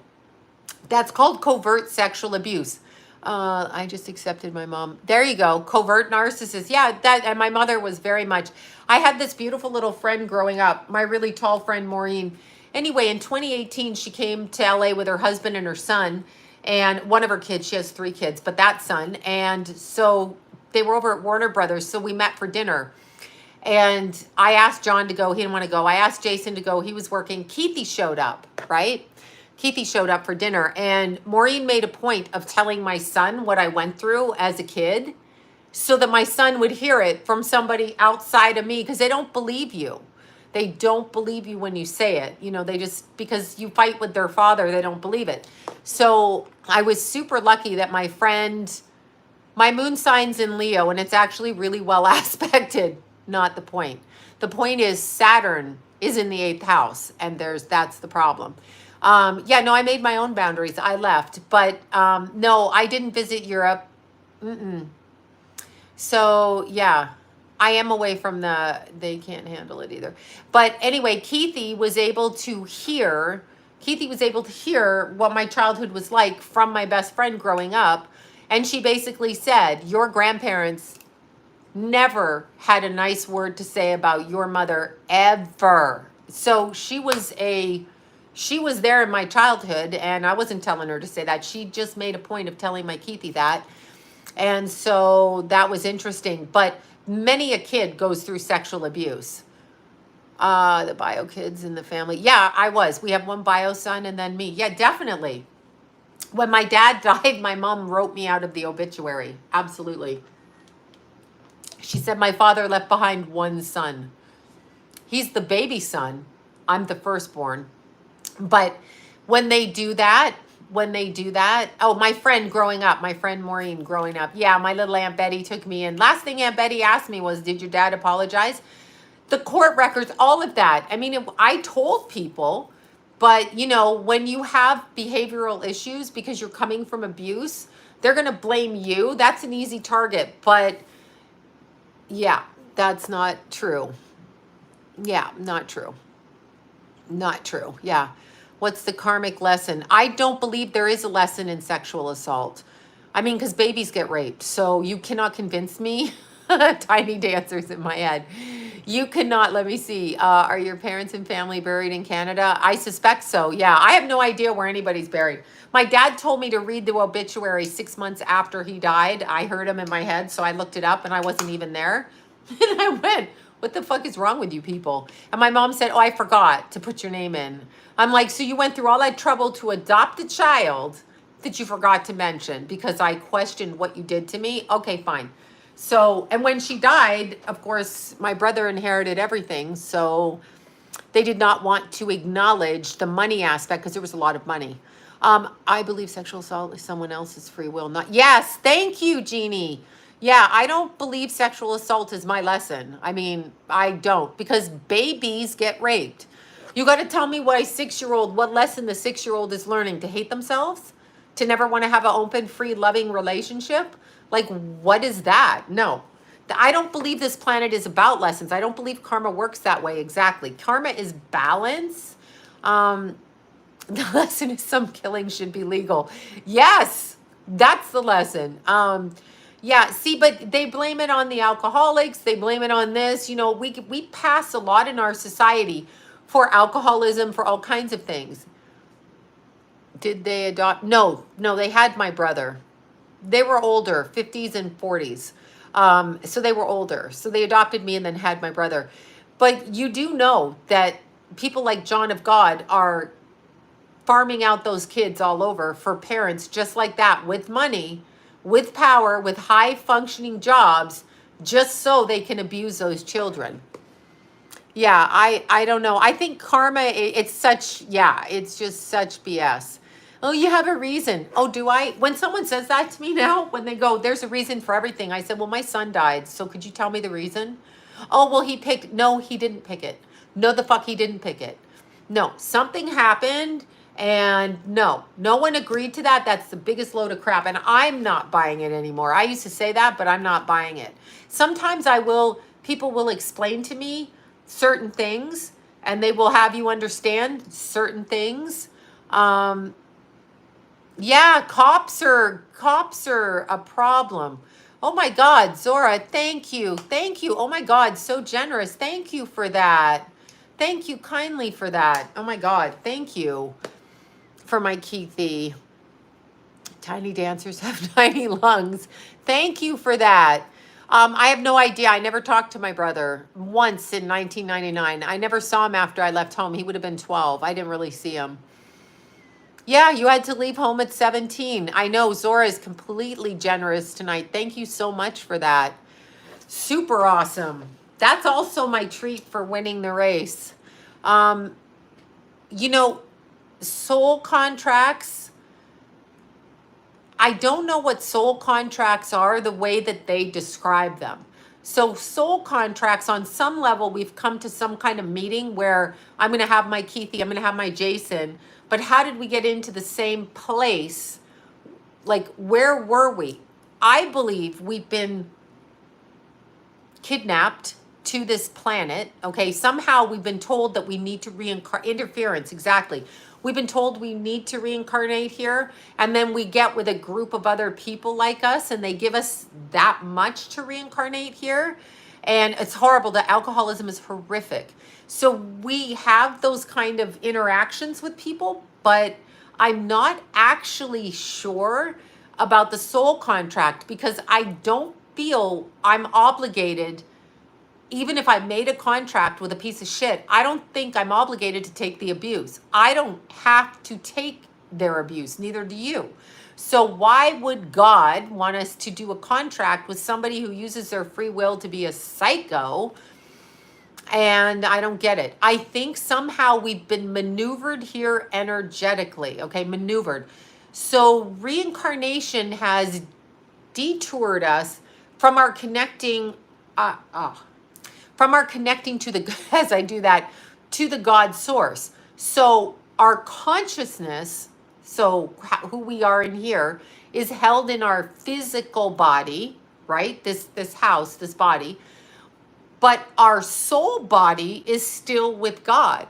that's called covert sexual abuse. I just accepted my mom. There you go. Covert narcissist. Yeah, that, and my mother was very much. I had this beautiful little friend growing up, my really tall friend, Maureen. Anyway, in 2018, she came to LA with her husband and her son, and one of her kids. She has 3 kids, but that son. And so they were over at Warner Brothers. So we met for dinner. And I asked John to go. He didn't want to go. I asked Jason to go. He was working. Keithy showed up, right? Keithy showed up for dinner. And Maureen made a point of telling my son what I went through as a kid so that my son would hear it from somebody outside of me, because they don't believe you. They don't believe you when you say it. You know, they just, because you fight with their father, they don't believe it. So I was super lucky that my friend, my moon sign's in Leo, and it's actually really well aspected. Not the point. The point is Saturn is in the 8th house, and that's the problem. Yeah, no, I made my own boundaries. I left, but no, I didn't visit Europe. So yeah, I am away from they can't handle it either. But anyway, Keithy was able to hear what my childhood was like from my best friend growing up. And she basically said, your grandparents never had a nice word to say about your mother ever. So she was there in my childhood, and I wasn't telling her to say that. She just made a point of telling my Keithy that. And so that was interesting. But many a kid goes through sexual abuse. The bio kids in the family. Yeah, I was. We have one bio son and then me. Yeah, definitely. When my dad died, my mom wrote me out of the obituary. Absolutely. She said my father left behind one son. He's the baby son. I'm the firstborn. But when they do that, oh, my friend Maureen growing up, yeah, my little Aunt Betty took me in. Last thing Aunt Betty asked me was, did your dad apologize? The court records, all of that. I mean, I told people, but you know, when you have behavioral issues because you're coming from abuse, they're going to blame you. That's an easy target. But yeah, that's not true. Yeah, not true. Not true. Yeah. What's the karmic lesson? I don't believe there is a lesson in sexual assault. I mean, because babies get raped. So you cannot convince me. Tiny dancers in my head. You cannot, let me see. Are your parents and family buried in Canada? I suspect so. Yeah. I have no idea where anybody's buried. My dad told me to read the obituary 6 months after he died. I heard him in my head. So I looked it up and I wasn't even there. And I went, what the fuck is wrong with you people? And my mom said, oh, I forgot to put your name in. I'm like, so you went through all that trouble to adopt a child that you forgot to mention because I questioned what you did to me? Okay, fine. So, and when she died, of course, my brother inherited everything. So they did not want to acknowledge the money aspect because there was a lot of money. I believe sexual assault is someone else's free will. Not, yes, thank you, Jeannie. Yeah, I don't believe sexual assault is my lesson. I mean, I don't, because babies get raped. You got to tell me what a 6-year-old, what lesson the 6-year-old is learning: to hate themselves, to never want to have an open, free, loving relationship. Like, what is that? No, I don't believe this planet is about lessons. I don't believe karma works that way exactly. Karma is balance. The lesson is some killing should be legal. Yes, that's the lesson. Yeah, see, but they blame it on the alcoholics. They blame it on this. You know, we pass a lot in our society for alcoholism, for all kinds of things. Did they adopt? No, they had my brother. They were older, 50s and 40s. So they were older. So they adopted me and then had my brother. But you do know that people like John of God are farming out those kids all over for parents just like that, with money, with power, with high functioning jobs, just so they can abuse those children. Yeah, I don't know. I think karma, it's such, yeah, it's just such BS. Oh, you have a reason. Oh, do I? When someone says that to me now, when they go, there's a reason for everything. I said, well, my son died. So could you tell me the reason? Oh, well, he picked, no, he didn't pick it. No, the fuck, he didn't pick it. No, something happened. And no one agreed to that. That's the biggest load of crap. And I'm not buying it anymore. I used to say that, but I'm not buying it. Sometimes people will explain to me certain things and they will have you understand certain things. Yeah, cops are a problem. Oh my God, Zora, thank you. Thank you. Oh my God, so generous. Thank you for that. Thank you kindly for that. Oh my God, thank you. For my Keithy. Tiny dancers have tiny lungs. Thank you for that. I have no idea. I never talked to my brother once in 1999. I never saw him after I left home. He would have been 12. I didn't really see him. Yeah, you had to leave home at 17. I know. Zora is completely generous tonight. Thank you so much for that. Super awesome. That's also my treat for winning the race. You know, soul contracts, I don't know what soul contracts are the way that they describe them. So soul contracts, on some level, we've come to some kind of meeting where I'm going to have my Keithy, I'm going to have my Jason. But how did we get into the same place? Like, where were we? I believe we've been kidnapped to this planet. Okay, somehow we've been told that we need to reincarnate. Interference, exactly. We've been told we need to reincarnate here, and then we get with a group of other people like us, and they give us that much to reincarnate here. And it's horrible. The alcoholism is horrific. So we have those kind of interactions with people, but I'm not actually sure about the soul contract because I don't feel I'm obligated. Even if I made a contract with a piece of shit, I don't think I'm obligated to take the abuse. I don't have to take their abuse, neither do you. So why would God want us to do a contract with somebody who uses their free will to be a psycho? And I don't get it. I think somehow we've been maneuvered here energetically, okay, maneuvered. So reincarnation has detoured us from our connecting, from our connecting to the, as I do that, to the God source. So our consciousness, so who we are in here, is held in our physical body, right? This house, this body. But our soul body is still with God.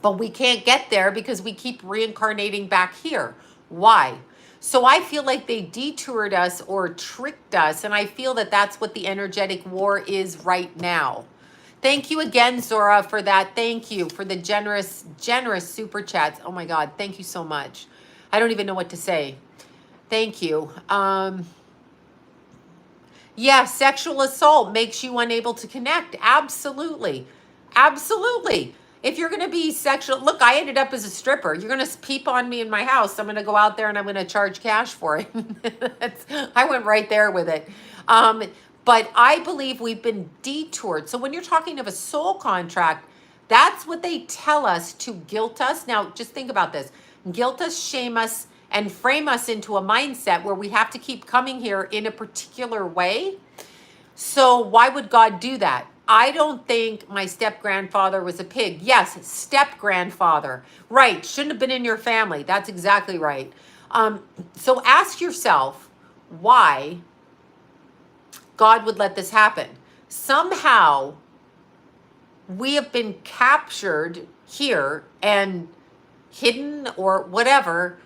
But we can't get there because we keep reincarnating back here. Why? So I feel like they detoured us or tricked us, and I feel that that's what the energetic war is right now. Thank you again, Zora, for that. Thank you for the generous super chats. Oh my God, thank you so much. I don't even know what to say. Thank you. Yeah, sexual assault makes you unable to connect. Absolutely. Absolutely. If you're going to be sexual, look, I ended up as a stripper. You're going to peep on me in my house. I'm going to go out there and I'm going to charge cash for it. I went right there with it. But I believe we've been detoured. So when you're talking of a soul contract, that's what they tell us to guilt us. Now, just think about this. Guilt us, shame us, and frame us into a mindset where we have to keep coming here in a particular way. So why would God do that? I don't think my step-grandfather was a pig. Yes, step-grandfather. Right, shouldn't have been in your family. That's exactly right. So ask yourself why God would let this happen. Somehow, we have been captured here and hidden or whatever,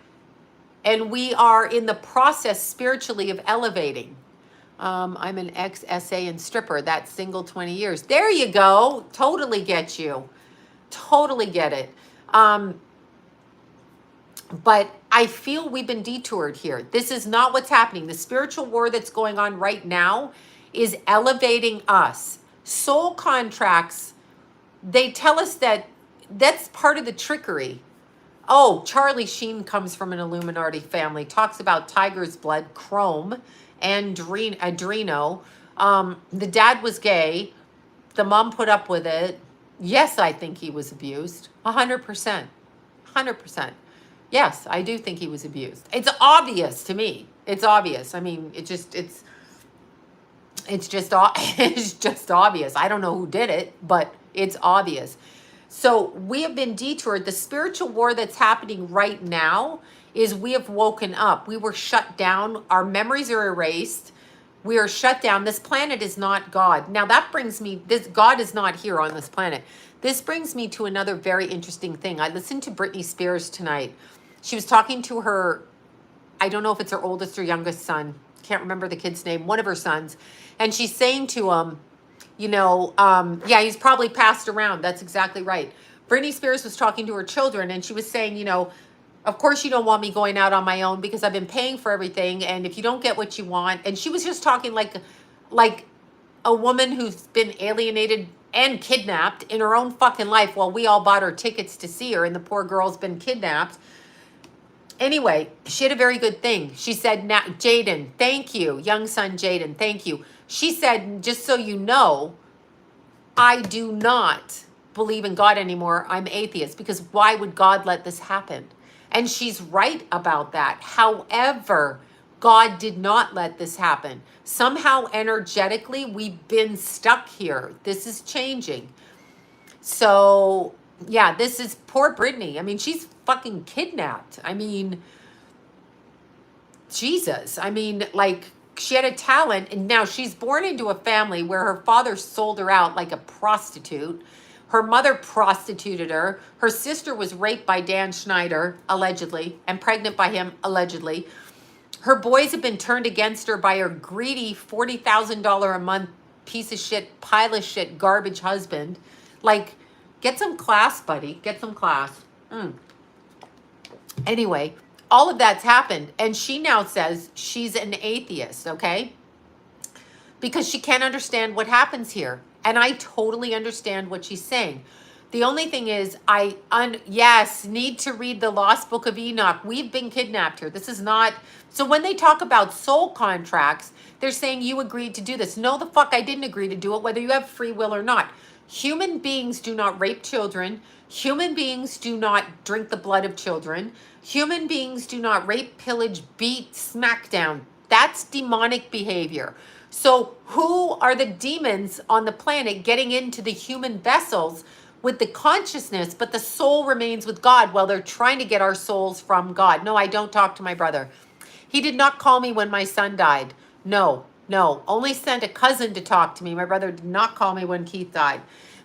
and we are in the process spiritually of elevating. I'm an ex-SA and stripper. That's single 20 years. There you go. Totally get you. Totally get it. But I feel we've been detoured here. This is not what's happening. The spiritual war that's going on right now is elevating us. Soul contracts, they tell us that that's part of the trickery. Oh, Charlie Sheen comes from an Illuminati family, talks about tiger's blood, chrome, and adreno. The dad was gay. The mom put up with it. Yes, I think he was abused. 100%. 100%. Yes, I do think he was abused. It's obvious to me. It's obvious. I mean, it's just it's just obvious. I don't know who did it, but it's obvious. So we have been detoured. The spiritual war that's happening right now is we have woken up. We were shut down. Our memories are erased. We are shut down. This planet is not God. Now that brings me, God is not here on this planet. This brings me to another very interesting thing. I listened to Britney Spears tonight. She was talking to her, I don't know if it's her oldest or youngest son. Can't remember the kid's name, one of her sons. And she's saying to him, yeah, he's probably passed around. That's exactly right. Britney Spears was talking to her children and she was saying, of course you don't want me going out on my own because I've been paying for everything. And if you don't get what you want, and she was just talking like a woman who's been alienated and kidnapped in her own fucking life while we all bought her tickets to see her and the poor girl's been kidnapped. Anyway, she had a very good thing. She said, now, Jaden, thank you. Young son Jaden, thank you. She said, just so you know, I do not believe in God anymore. I'm atheist because why would God let this happen? And she's right about that. However, God did not let this happen. Somehow energetically, we've been stuck here. This is changing. So yeah, this is poor Britney. I mean, she's fucking kidnapped. I mean, Jesus. I mean, like, she had a talent, and now she's born into a family where her father sold her out like a prostitute. Her mother prostituted her. Her sister was raped by Dan Schneider, allegedly, and pregnant by him, allegedly. Her boys have been turned against her by her greedy $40,000 a month piece of shit, pile of shit, garbage husband. Like, get some class, buddy. Get some class. Anyway, all of that's happened. And she now says she's an atheist, okay? Because she can't understand what happens here. And I totally understand what she's saying. The only thing is, yes, need to read the Lost Book of Enoch. We've been kidnapped here. This is not, so when they talk about soul contracts, they're saying you agreed to do this. No, the fuck, I didn't agree to do it, whether you have free will or not. Human beings do not rape children. Human beings do not drink the blood of children. Human beings do not rape, pillage, beat, smack down That's demonic behavior. So who are the demons on the planet getting into the human vessels with the consciousness, but the soul remains with God? Well, they're trying to get our souls from God. No, I don't talk to my brother. He did not call me when my son died. No, no. Only sent a cousin to talk to me. My brother did not call me when Keith died,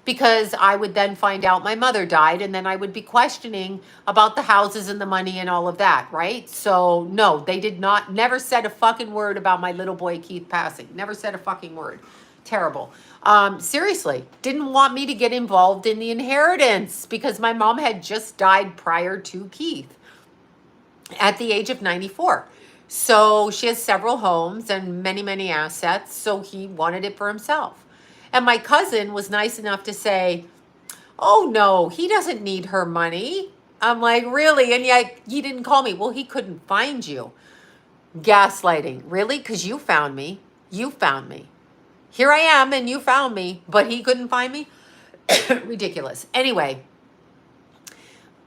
because I would then find out my mother died, and then I would be questioning about the houses and the money and all of that, right? So no, they did not, never said a fucking word about my little boy Keith passing. Never said a fucking word. Terrible. Seriously, didn't want me to get involved in the inheritance because my mom had just died prior to Keith at the age of 94. So she has several homes and many, many assets. So he wanted it for himself. And my cousin was nice enough to say, oh no, he doesn't need her money. I'm like, really? And yet he didn't call me. Well, he couldn't find you. Gaslighting. Really? Because you found me. You found me. Here I am and you found me, but he couldn't find me? Ridiculous. Anyway,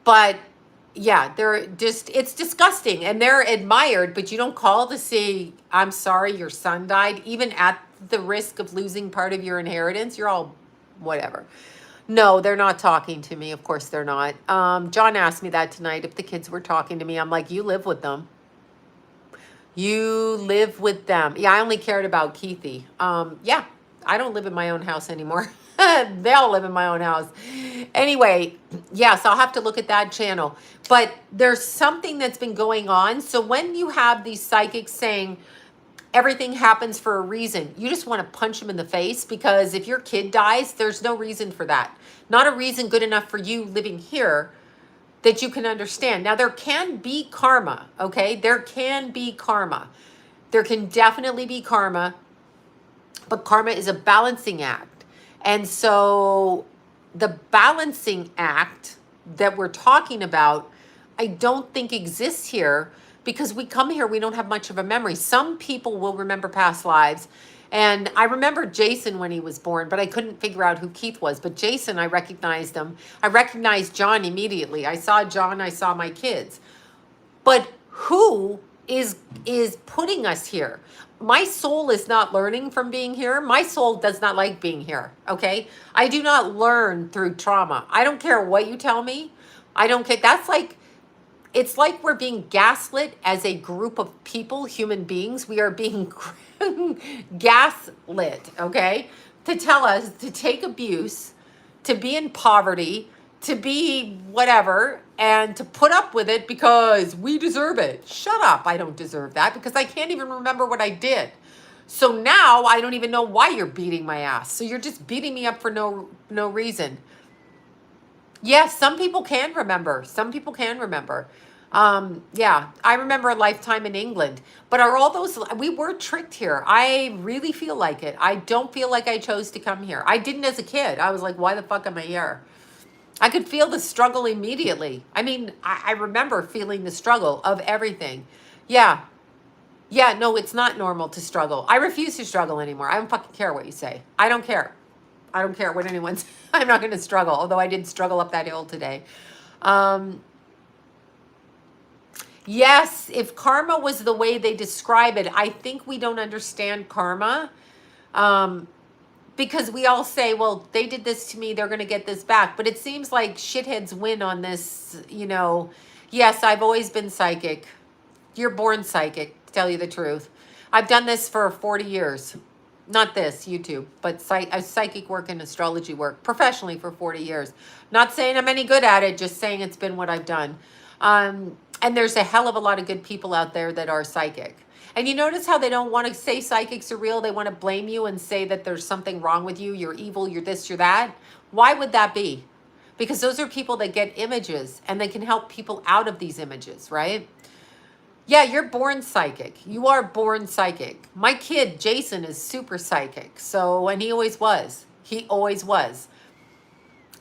but yeah, they're just, it's disgusting, and they're admired, but you don't call to say, I'm sorry your son died, even at the risk of losing part of your inheritance. You're all whatever. No, they're not talking to me. Of course they're not. John asked me that tonight, if the kids were talking to me. I'm like, you live with them. You live with them. Yeah, I only cared about Keithy. Yeah, I don't live in my own house anymore. They all live in my own house. Anyway, yes, I'll have to look at that channel. But there's something that's been going on. So when you have these psychics saying everything happens for a reason, you just want to punch them in the face, because if your kid dies, there's no reason for that. Not a reason good enough for you living here that you can understand. Now, there can be karma, okay? There can be karma. There can definitely be karma, but karma is a balancing act. And so the balancing act that we're talking about, I don't think exists here, because we come here, we don't have much of a memory. Some people will remember past lives. And I remember Jason when he was born, but I couldn't figure out who Keith was. But Jason, I recognized him. I recognized John immediately. I saw John, I saw my kids. But who is putting us here? My soul is not learning from being here. My soul does not like being here, okay? I do not learn through trauma. I don't care what you tell me. I don't care. That's like, it's like we're being gaslit as a group of people, human beings. We are being gaslit, okay? To tell us to take abuse, to be in poverty, to be whatever, and to put up with it because we deserve it. Shut up. I don't deserve that, because I can't even remember what I did. So now I don't even know why you're beating my ass. So you're just beating me up for no reason. Yes, some people can remember. Some people can remember. Yeah, I remember a lifetime in England. But are all those, we were tricked here. I really feel like it. I don't feel like I chose to come here. I didn't as a kid. I was like, why the fuck am I here? I could feel the struggle immediately. I mean, I remember feeling the struggle of everything. Yeah. Yeah, no, it's not normal to struggle. I refuse to struggle anymore. I don't fucking care what you say. I don't care. I don't care what anyone's, I'm not going to struggle, although I did struggle up that hill today. Yes, if karma was the way they describe it, I think we don't understand karma. Because we all say, well, they did this to me, they're going to get this back. But it seems like shitheads win on this, you know. Yes, I've always been psychic. You're born psychic, to tell you the truth. I've done this for 40 years. Not this, YouTube, but psychic work and astrology work professionally for 40 years. Not saying I'm any good at it, just saying it's been what I've done. And there's a hell of a lot of good people out there that are psychic. And you notice how they don't want to say psychics are real. They want to blame you and say that there's something wrong with you. You're evil. You're this, you're that. Why would that be? Because those are people that get images and they can help people out of these images, right? Yeah, you're born psychic. You are born psychic. My kid, Jason, is super psychic. So, and he always was. He always was.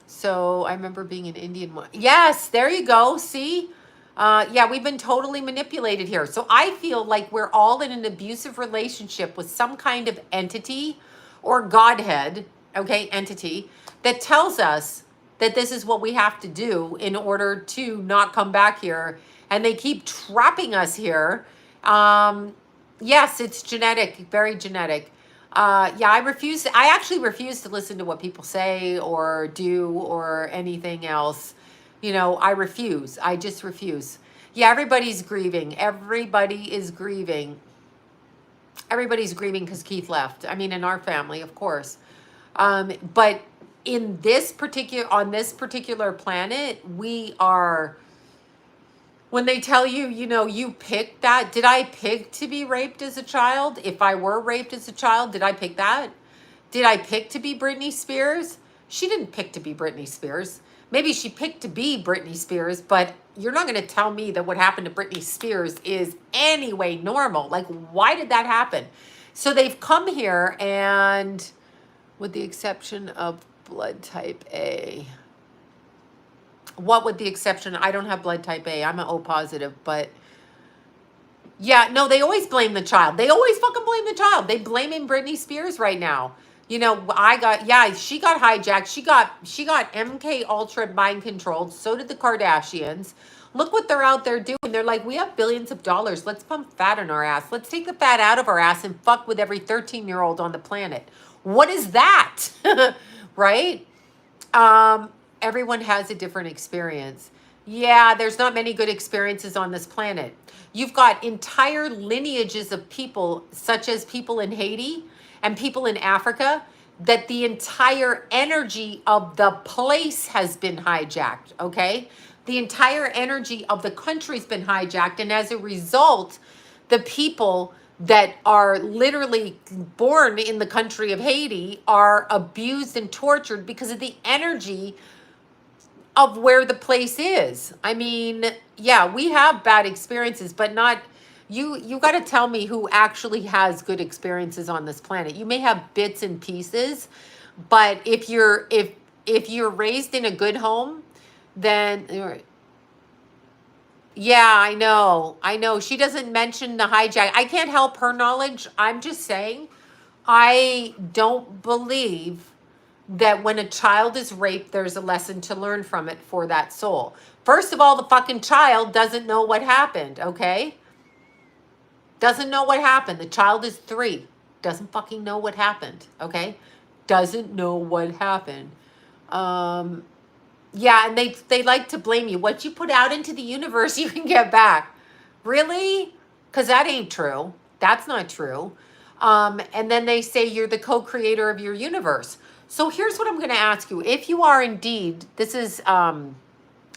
So I remember being an Indian one. Yes, there you go. See? Yeah, we've been totally manipulated here. So I feel like we're all in an abusive relationship with some kind of entity or Godhead, okay, entity, that tells us that this is what we have to do in order to not come back here. And they keep trapping us here. Yes, it's genetic, very genetic. Yeah, I actually refuse to listen to what people say or do or anything else. You know, I refuse. I just refuse. Yeah, everybody's grieving. Everybody is grieving. Everybody's grieving because Keith left. I mean, in our family, of course. But in this particular, on this particular planet, we are, when they tell you, you know, you picked that. Did I pick to be raped as a child? If I were raped as a child, did I pick that? Did I pick to be Britney Spears? She didn't pick to be Britney Spears. Maybe she picked to be Britney Spears, but you're not going to tell me that what happened to Britney Spears is anyway normal. Like, why did that happen? So they've come here and, with the exception of blood type A, what with the exception, I don't have blood type A. I'm an O positive, but yeah, no, they always blame the child. They always fucking blame the child. They blaming Britney Spears right now. You know, yeah, she got hijacked. She got MK Ultra mind controlled. So did the Kardashians. Look what they're out there doing. They're like, we have billions of dollars. Let's pump fat in our ass. Let's take the fat out of our ass and fuck with every 13-year-old on the planet. What is that? Right? Everyone has a different experience. Yeah, there's not many good experiences on this planet. You've got entire lineages of people, such as people in Haiti and people in Africa, that the entire energy of the place has been hijacked, okay? The entire energy of the country's been hijacked, and as a result, the people that are literally born in the country of Haiti are abused and tortured because of the energy of where the place is. I mean, yeah, we have bad experiences, but not you got to tell me who actually has good experiences on this planet. You may have bits and pieces, but if you're raised in a good home, then yeah, I know. I know. She doesn't mention the hijack. I can't help her knowledge. I'm just saying I don't believe that when a child is raped, there's a lesson to learn from it for that soul. First of all, the fucking child doesn't know what happened, okay? Doesn't know what happened. The child is 3. Doesn't fucking know what happened, okay? Doesn't know what happened. Yeah, and they like to blame you. What you put out into the universe, you can get back. Really? Because that ain't true. That's not true. And then they say you're the co-creator of your universe. So here's what I'm going to ask you. If you are indeed, this is,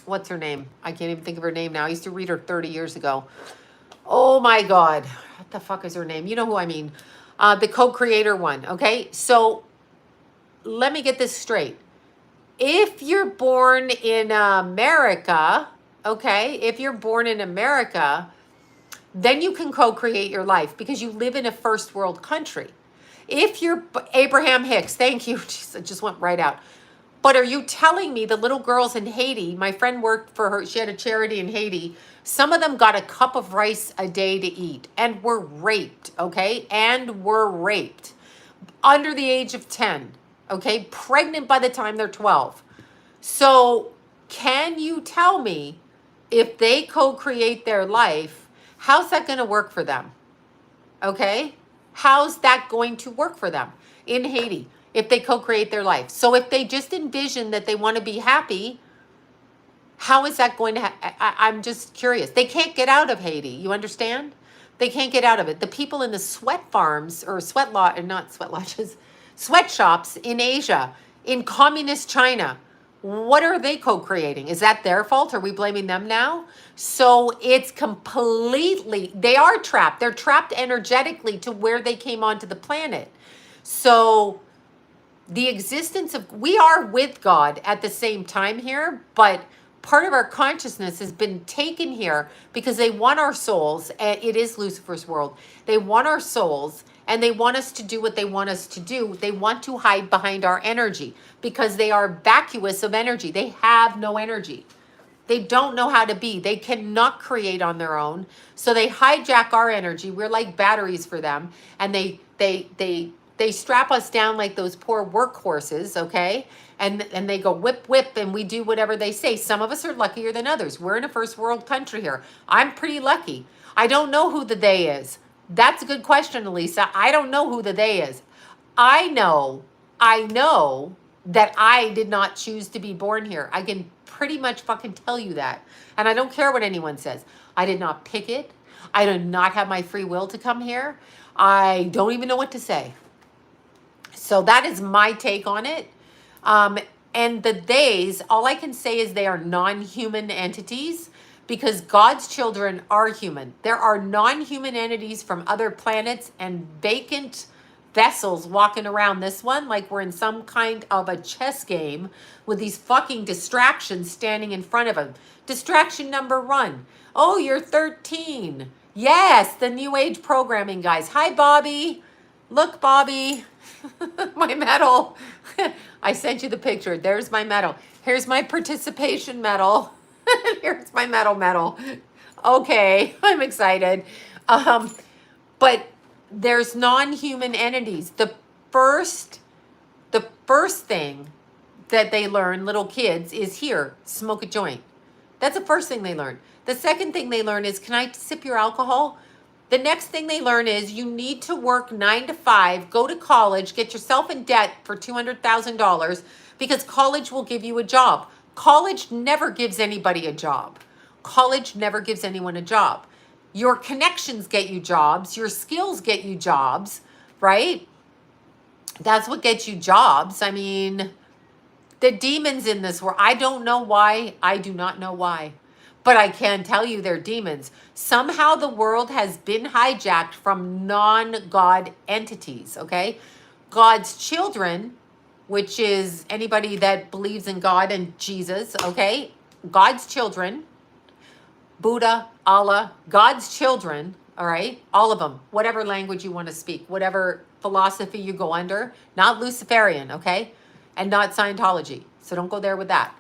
what's her name? I can't even think of her name now. I used to read her 30 years ago. Oh my God. What the fuck is her name? You know who I mean. The co-creator one. Okay. So let me get this straight. If you're born in America, okay, if you're born in America, then you can co-create your life because you live in a first world country. If you're Abraham Hicks, thank you. Jeez, it just went right out. But are you telling me the little girls in Haiti, my friend worked for her, she had a charity in Haiti. Some of them got a cup of rice a day to eat and were raped, okay? And were raped under the age of 10, okay? Pregnant by the time they're 12. So can you tell me if they co-create their life, how's that going to work for them? Okay? How's that going to work for them in Haiti if they co-create their life? So if they just envision that they want to be happy, how is that going to I'm just curious. They can't get out of Haiti. You understand? They can't get out of it. The people in the sweat farms or not sweat lodges, sweatshops in Asia, in communist China, what are they co-creating? Is that their fault? Are we blaming them now? So it's completely, they are trapped. They're trapped energetically to where they came onto the planet. So the existence of, we are with God at the same time here, but part of our consciousness has been taken here because they want our souls, and it is Lucifer's world. They want our souls and they want us to do what they want us to do. They want to hide behind our energy because they are vacuous of energy. They have no energy. They don't know how to be. They cannot create on their own. So they hijack our energy. We're like batteries for them. And they strap us down like those poor workhorses, okay? And they go whip, whip, and we do whatever they say. Some of us are luckier than others. We're in a first world country here. I'm pretty lucky. I don't know who the they is. That's a good question, Elisa. I don't know who the they is. I know that I did not choose to be born here. I can pretty much fucking tell you that. And I don't care what anyone says. I did not pick it. I did not have my free will to come here. I don't even know what to say. So that is my take on it. And the theys, all I can say is they are non-human entities because God's children are human. There are non-human entities from other planets and vacant vessels walking around this one like we're in some kind of a chess game with these fucking distractions standing in front of them. Distraction number 1. Oh, you're 13. Yes, the new age programming guys. Hi, Bobby. Look, Bobby. My medal. I sent you the picture. There's my medal. Here's my participation medal. Here's my medal. Okay, I'm excited. But there's non-human entities. The first thing that they learn, little kids, is here, smoke a joint. That's the first thing they learn. The second thing they learn is, can I sip your alcohol? The next thing they learn is you need to work 9 to 5, go to college, get yourself in debt for $200,000 because college will give you a job. College never gives anybody a job. College never gives anyone a job. Your connections get you jobs. Your skills get you jobs, right? That's what gets you jobs. I mean, the demons in this world, I don't know why. I do not know why. But I can tell you they're demons. Somehow the world has been hijacked from non-God entities, okay? God's children, which is anybody that believes in God and Jesus, okay? God's children, Buddha, Allah, God's children, all right? All of them, whatever language you want to speak, whatever philosophy you go under, not Luciferian, okay? And not Scientology. So don't go there with that.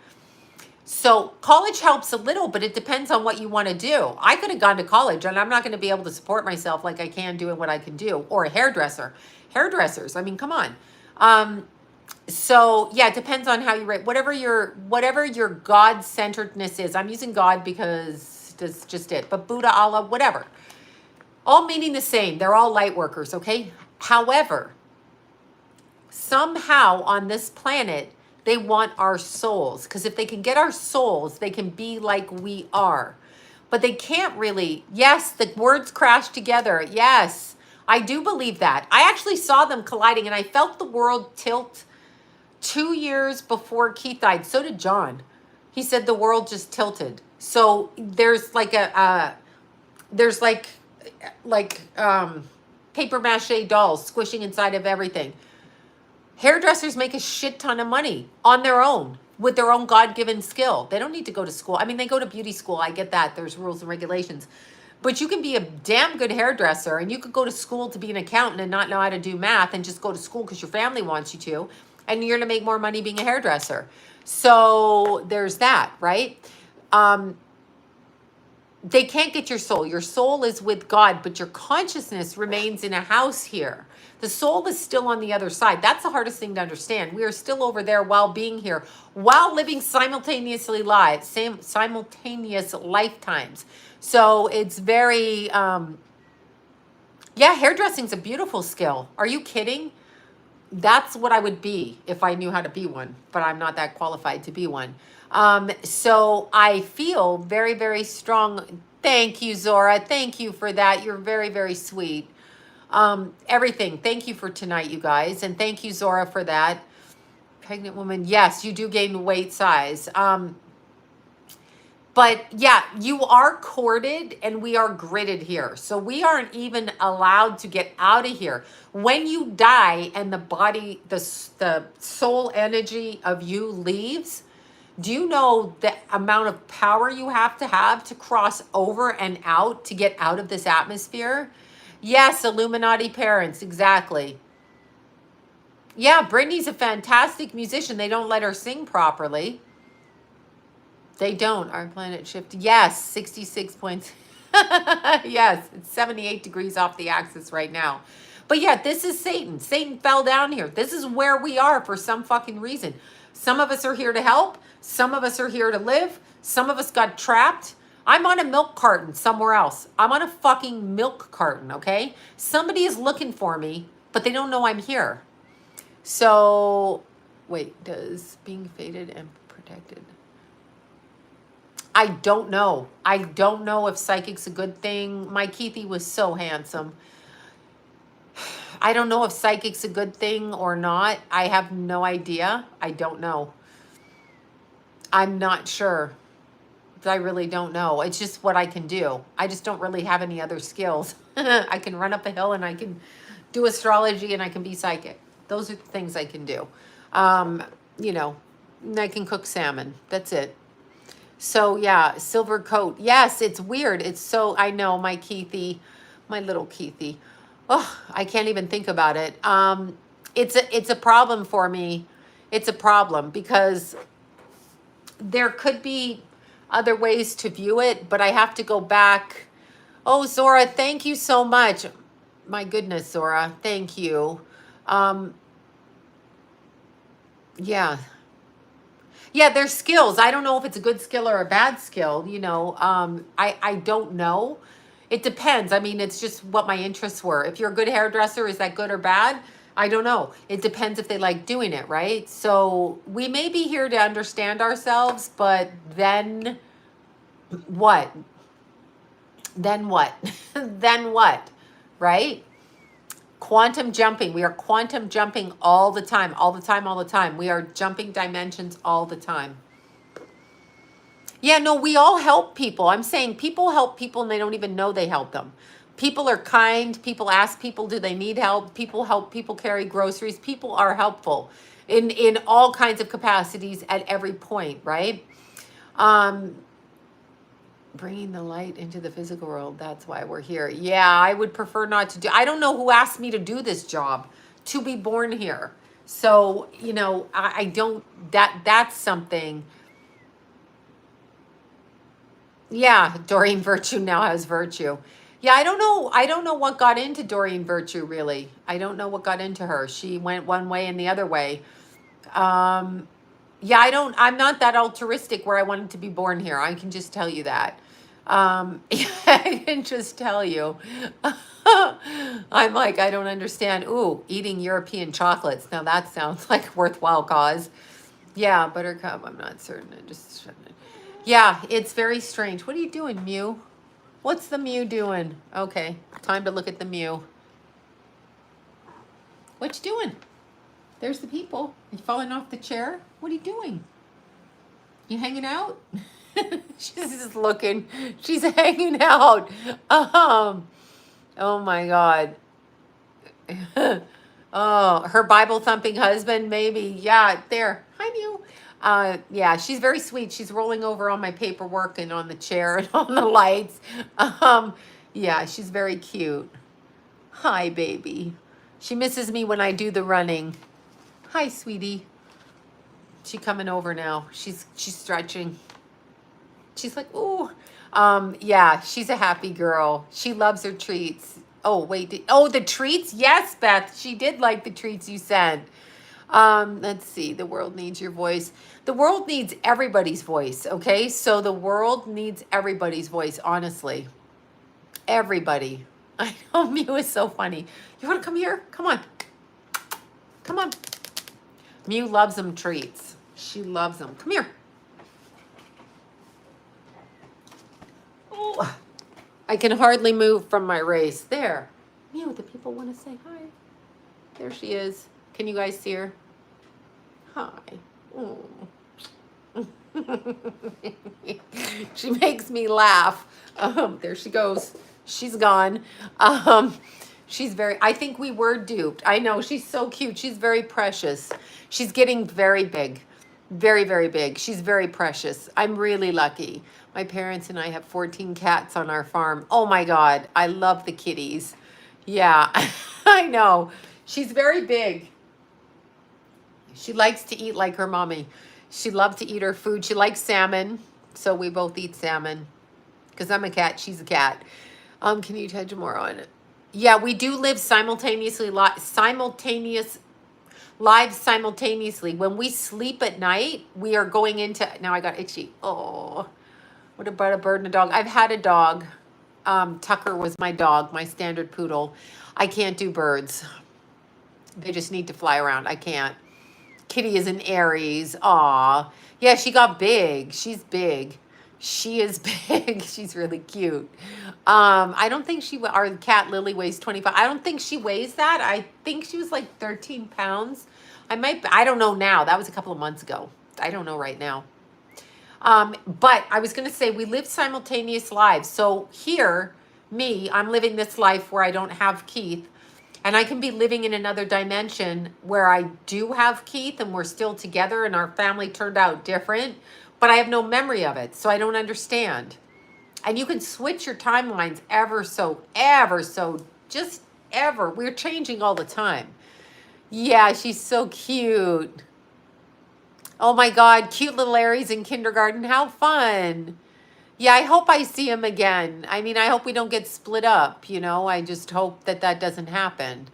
So college helps a little, but it depends on what you want to do. I could have gone to college and I'm not going to be able to support myself like I can doing what I can do. Or a hairdresser. Hairdressers, I mean, come on. So yeah, it depends on how you rate. Whatever your God-centeredness is. I'm using God because that's just it. But Buddha, Allah, whatever. All meaning the same. They're all light workers, okay? However, somehow on this planet, they want our souls, because if they can get our souls, they can be like we are. But they can't really. Yes, the words crash together. Yes, I do believe that. I actually saw them colliding, and I felt the world tilt 2 years before Keith died. So did John. He said the world just tilted. So there's like paper mache dolls squishing inside of everything. Hairdressers make a shit ton of money on their own with their own God-given skill. They don't need to go to school. I mean, they go to beauty school. I get that. There's rules and regulations. But you can be a damn good hairdresser and you could go to school to be an accountant and not know how to do math and just go to school because your family wants you to. And you're going to make more money being a hairdresser. So there's that, right? They can't get your soul. Your soul is with God, but your consciousness remains in a house here. The soul is still on the other side. That's the hardest thing to understand. We are still over there while being here, while living simultaneous lifetimes. So it's very, yeah, hairdressing's a beautiful skill. Are you kidding? That's what I would be if I knew how to be one, but I'm not that qualified to be one. So I feel very, very strong. Thank you, Zora. Thank you for that. You're very, very sweet. Everything. Thank you for tonight, you guys. And thank you, Zora, for that. Pregnant woman. Yes, you do gain weight size. But yeah, you are courted and we are gridded here. So we aren't even allowed to get out of here. When you die and the body, the soul energy of you leaves, do you know the amount of power you have to cross over and out to get out of this atmosphere? Yes, Illuminati parents, exactly. Yeah, Brittany's a fantastic musician. They don't let her sing properly. They don't. Our planet shift. Yes, 66 points. Yes, it's 78 degrees off the axis right now. But yeah, this is Satan. Satan fell down here. This is where we are for some fucking reason. Some of us are here to help. Some of us are here to live. Some of us got trapped. I'm on a milk carton somewhere else. I'm on a fucking milk carton, okay? Somebody is looking for me, but they don't know I'm here. So, wait, does being faded and protected? I don't know. I don't know if psychic's a good thing. My Keithy was so handsome. I don't know if psychic's a good thing or not. I have no idea. I don't know. I'm not sure. I really don't know. It's just what I can do. I just don't really have any other skills. I can run up a hill and I can do astrology and I can be psychic. Those are the things I can do. You know, and I can cook salmon. That's it. So yeah, silver coat. Yes, it's weird. It's so, I know, my Keithy, my little Keithy. Oh, I can't even think about it. It's a problem for me. It's a problem because there could be other ways to view it, but I have to go back. Oh, Zora, thank you so much. My goodness, Zora, thank you. Yeah. Yeah, there's skills. I don't know if it's a good skill or a bad skill, you know. I don't know. It depends. I mean, it's just what my interests were. If you're a good hairdresser, is that good or bad? I don't know. It depends if they like doing it, right? So we may be here to understand ourselves, but then what? Then what? Then what? Right? Quantum jumping. We are quantum jumping all the time, all the time, all the time. We are jumping dimensions all the time. Yeah, no, we all help people. I'm saying people help people and they don't even know they help them. People are kind. People ask people, do they need help? People help people carry groceries. People are helpful in all kinds of capacities at every point, right? Bringing the light into the physical world. That's why we're here. Yeah, I would prefer not to do. I don't know who asked me to do this job, to be born here. So, you know, I don't, that's something. Yeah, Doreen Virtue now has virtue. Yeah, I don't know. I don't know what got into Doreen Virtue, really. I don't know what got into her. She went one way and the other way. Yeah, I'm not that altruistic where I wanted to be born here. I can just tell you that. I can just tell you. I'm like, I don't understand. Ooh, eating European chocolates. Now that sounds like a worthwhile cause. Yeah, Buttercup, I'm not certain. Yeah, it's very strange. What are you doing, Mew? What's the Mew doing? Okay, time to look at the Mew. What you doing? There's the people. You falling off the chair? What are you doing? You hanging out? She's just looking. She's hanging out. Oh my God. Oh, her Bible thumping husband, maybe. Yeah, there. Hi, Mew. Yeah, she's very sweet. She's rolling over on my paperwork and on the chair and on the lights. Yeah, she's very cute. Hi, baby. She misses me when I do the running. Hi, sweetie. She coming over now. She's stretching. She's like, ooh. Yeah, she's a happy girl. She loves her treats. Oh, wait. Oh, the treats? Yes, Beth. She did like the treats you sent. Let's see. The world needs your voice. The world needs everybody's voice, okay? So the world needs everybody's voice, honestly. Everybody. I know Mew is so funny. You want to come here? Come on. Come on. Mew loves them treats. She loves them. Come here. Oh, I can hardly move from my race. There. Mew, the people want to say hi. There she is. Can you guys see her? Hi. Oh. She makes me laugh. There she goes. She's gone. She's very, I think we were duped. I know, she's so cute. She's very precious. She's getting very big. Very, very big. She's very precious. I'm really lucky. My parents and I have 14 cats on our farm. Oh my God, I love the kitties. Yeah, I know. She's very big. She likes to eat like her mommy. She loves to eat her food. She likes salmon, so we both eat salmon. Because I'm a cat, she's a cat. Can you touch more on it? Yeah, we do live simultaneously, live simultaneously. When we sleep at night, we are going into, now I got itchy. Oh, What about a bird and a dog? I've had a dog. Tucker was my dog, my standard poodle. I can't do birds. They just need to fly around. I can't. Kitty is an Aries. Aw. Yeah, she got big. She's big. She is big. She's really cute. I don't think our cat Lily weighs 25. I don't think she weighs that. I think she was like 13 pounds. I don't know now. That was a couple of months ago. I don't know right now. But I was going to say we live simultaneous lives. So here, I'm living this life where I don't have Keith. And I can be living in another dimension where I do have Keith and we're still together and our family turned out different, but I have no memory of it. So I don't understand. And you can switch your timelines ever so, just ever. We're changing all the time. Yeah, she's so cute. Oh my God, cute little Aries in kindergarten. How fun. Yeah, I hope I see him again. I mean, I hope we don't get split up, I just hope that doesn't happen.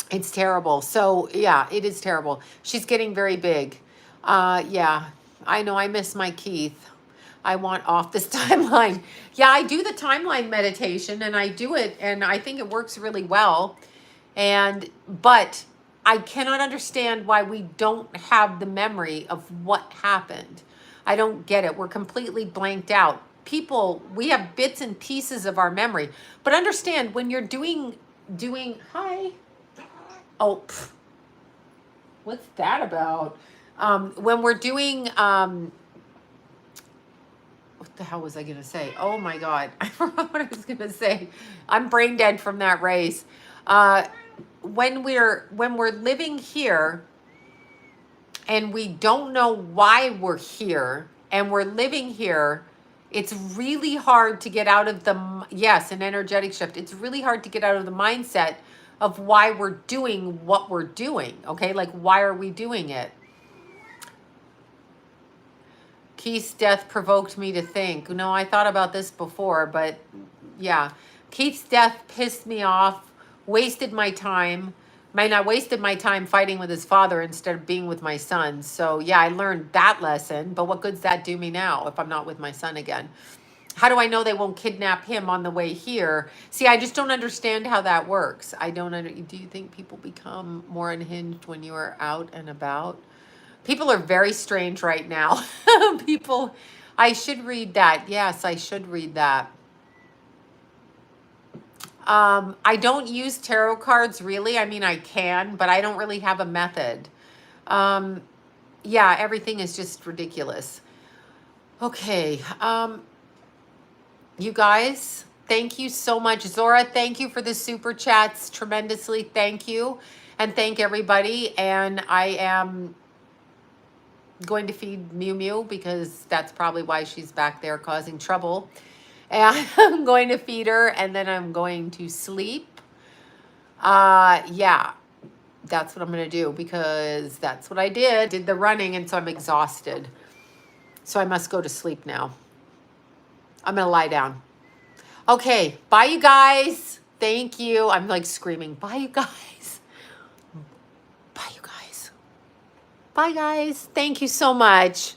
It's terrible. So, yeah, it is terrible. She's getting very big. Yeah, I know I miss my Keith. I want off this timeline. Yeah, I do the timeline meditation and I do it and I think it works really well. But I cannot understand why we don't have the memory of what happened. I don't get it. We're completely blanked out. People, we have bits and pieces of our memory. But understand, when you're doing, hi. Oh, what's that about? When we're doing, what the hell was I going to say? Oh my God. I forgot what I was going to say. I'm brain dead from that race. When we're living here, and we don't know why we're here and we're living here, it's really hard to get out of an energetic shift. It's really hard to get out of the mindset of why we're doing what we're doing, okay? Like, why are we doing it? Keith's death provoked me to think. No, I thought about this before, but yeah. Keith's death pissed me off, wasted my time. I wasted my time fighting with his father instead of being with my son. So yeah, I learned that lesson. But what good's that do me now if I'm not with my son again? How do I know they won't kidnap him on the way here? See, I just don't understand how that works. Do you think people become more unhinged when you are out and about? People are very strange right now. I should read that. Yes, I should read that. I don't use tarot cards really. I mean, I can, but I don't really have a method. Yeah, everything is just ridiculous. Okay. You guys, thank you so much. Zora, thank you for the super chats. Tremendously. Thank you. And thank everybody. And I am going to feed Mew Mew because that's probably why she's back there causing trouble. And I'm going to feed her and then I'm going to sleep. Yeah, that's what I'm going to do because that's what I did the running. And so I'm exhausted. So I must go to sleep now. I'm going to lie down. Okay. Bye, you guys. Thank you. I'm like screaming. Bye, you guys. Bye, you guys. Bye, guys. Thank you so much.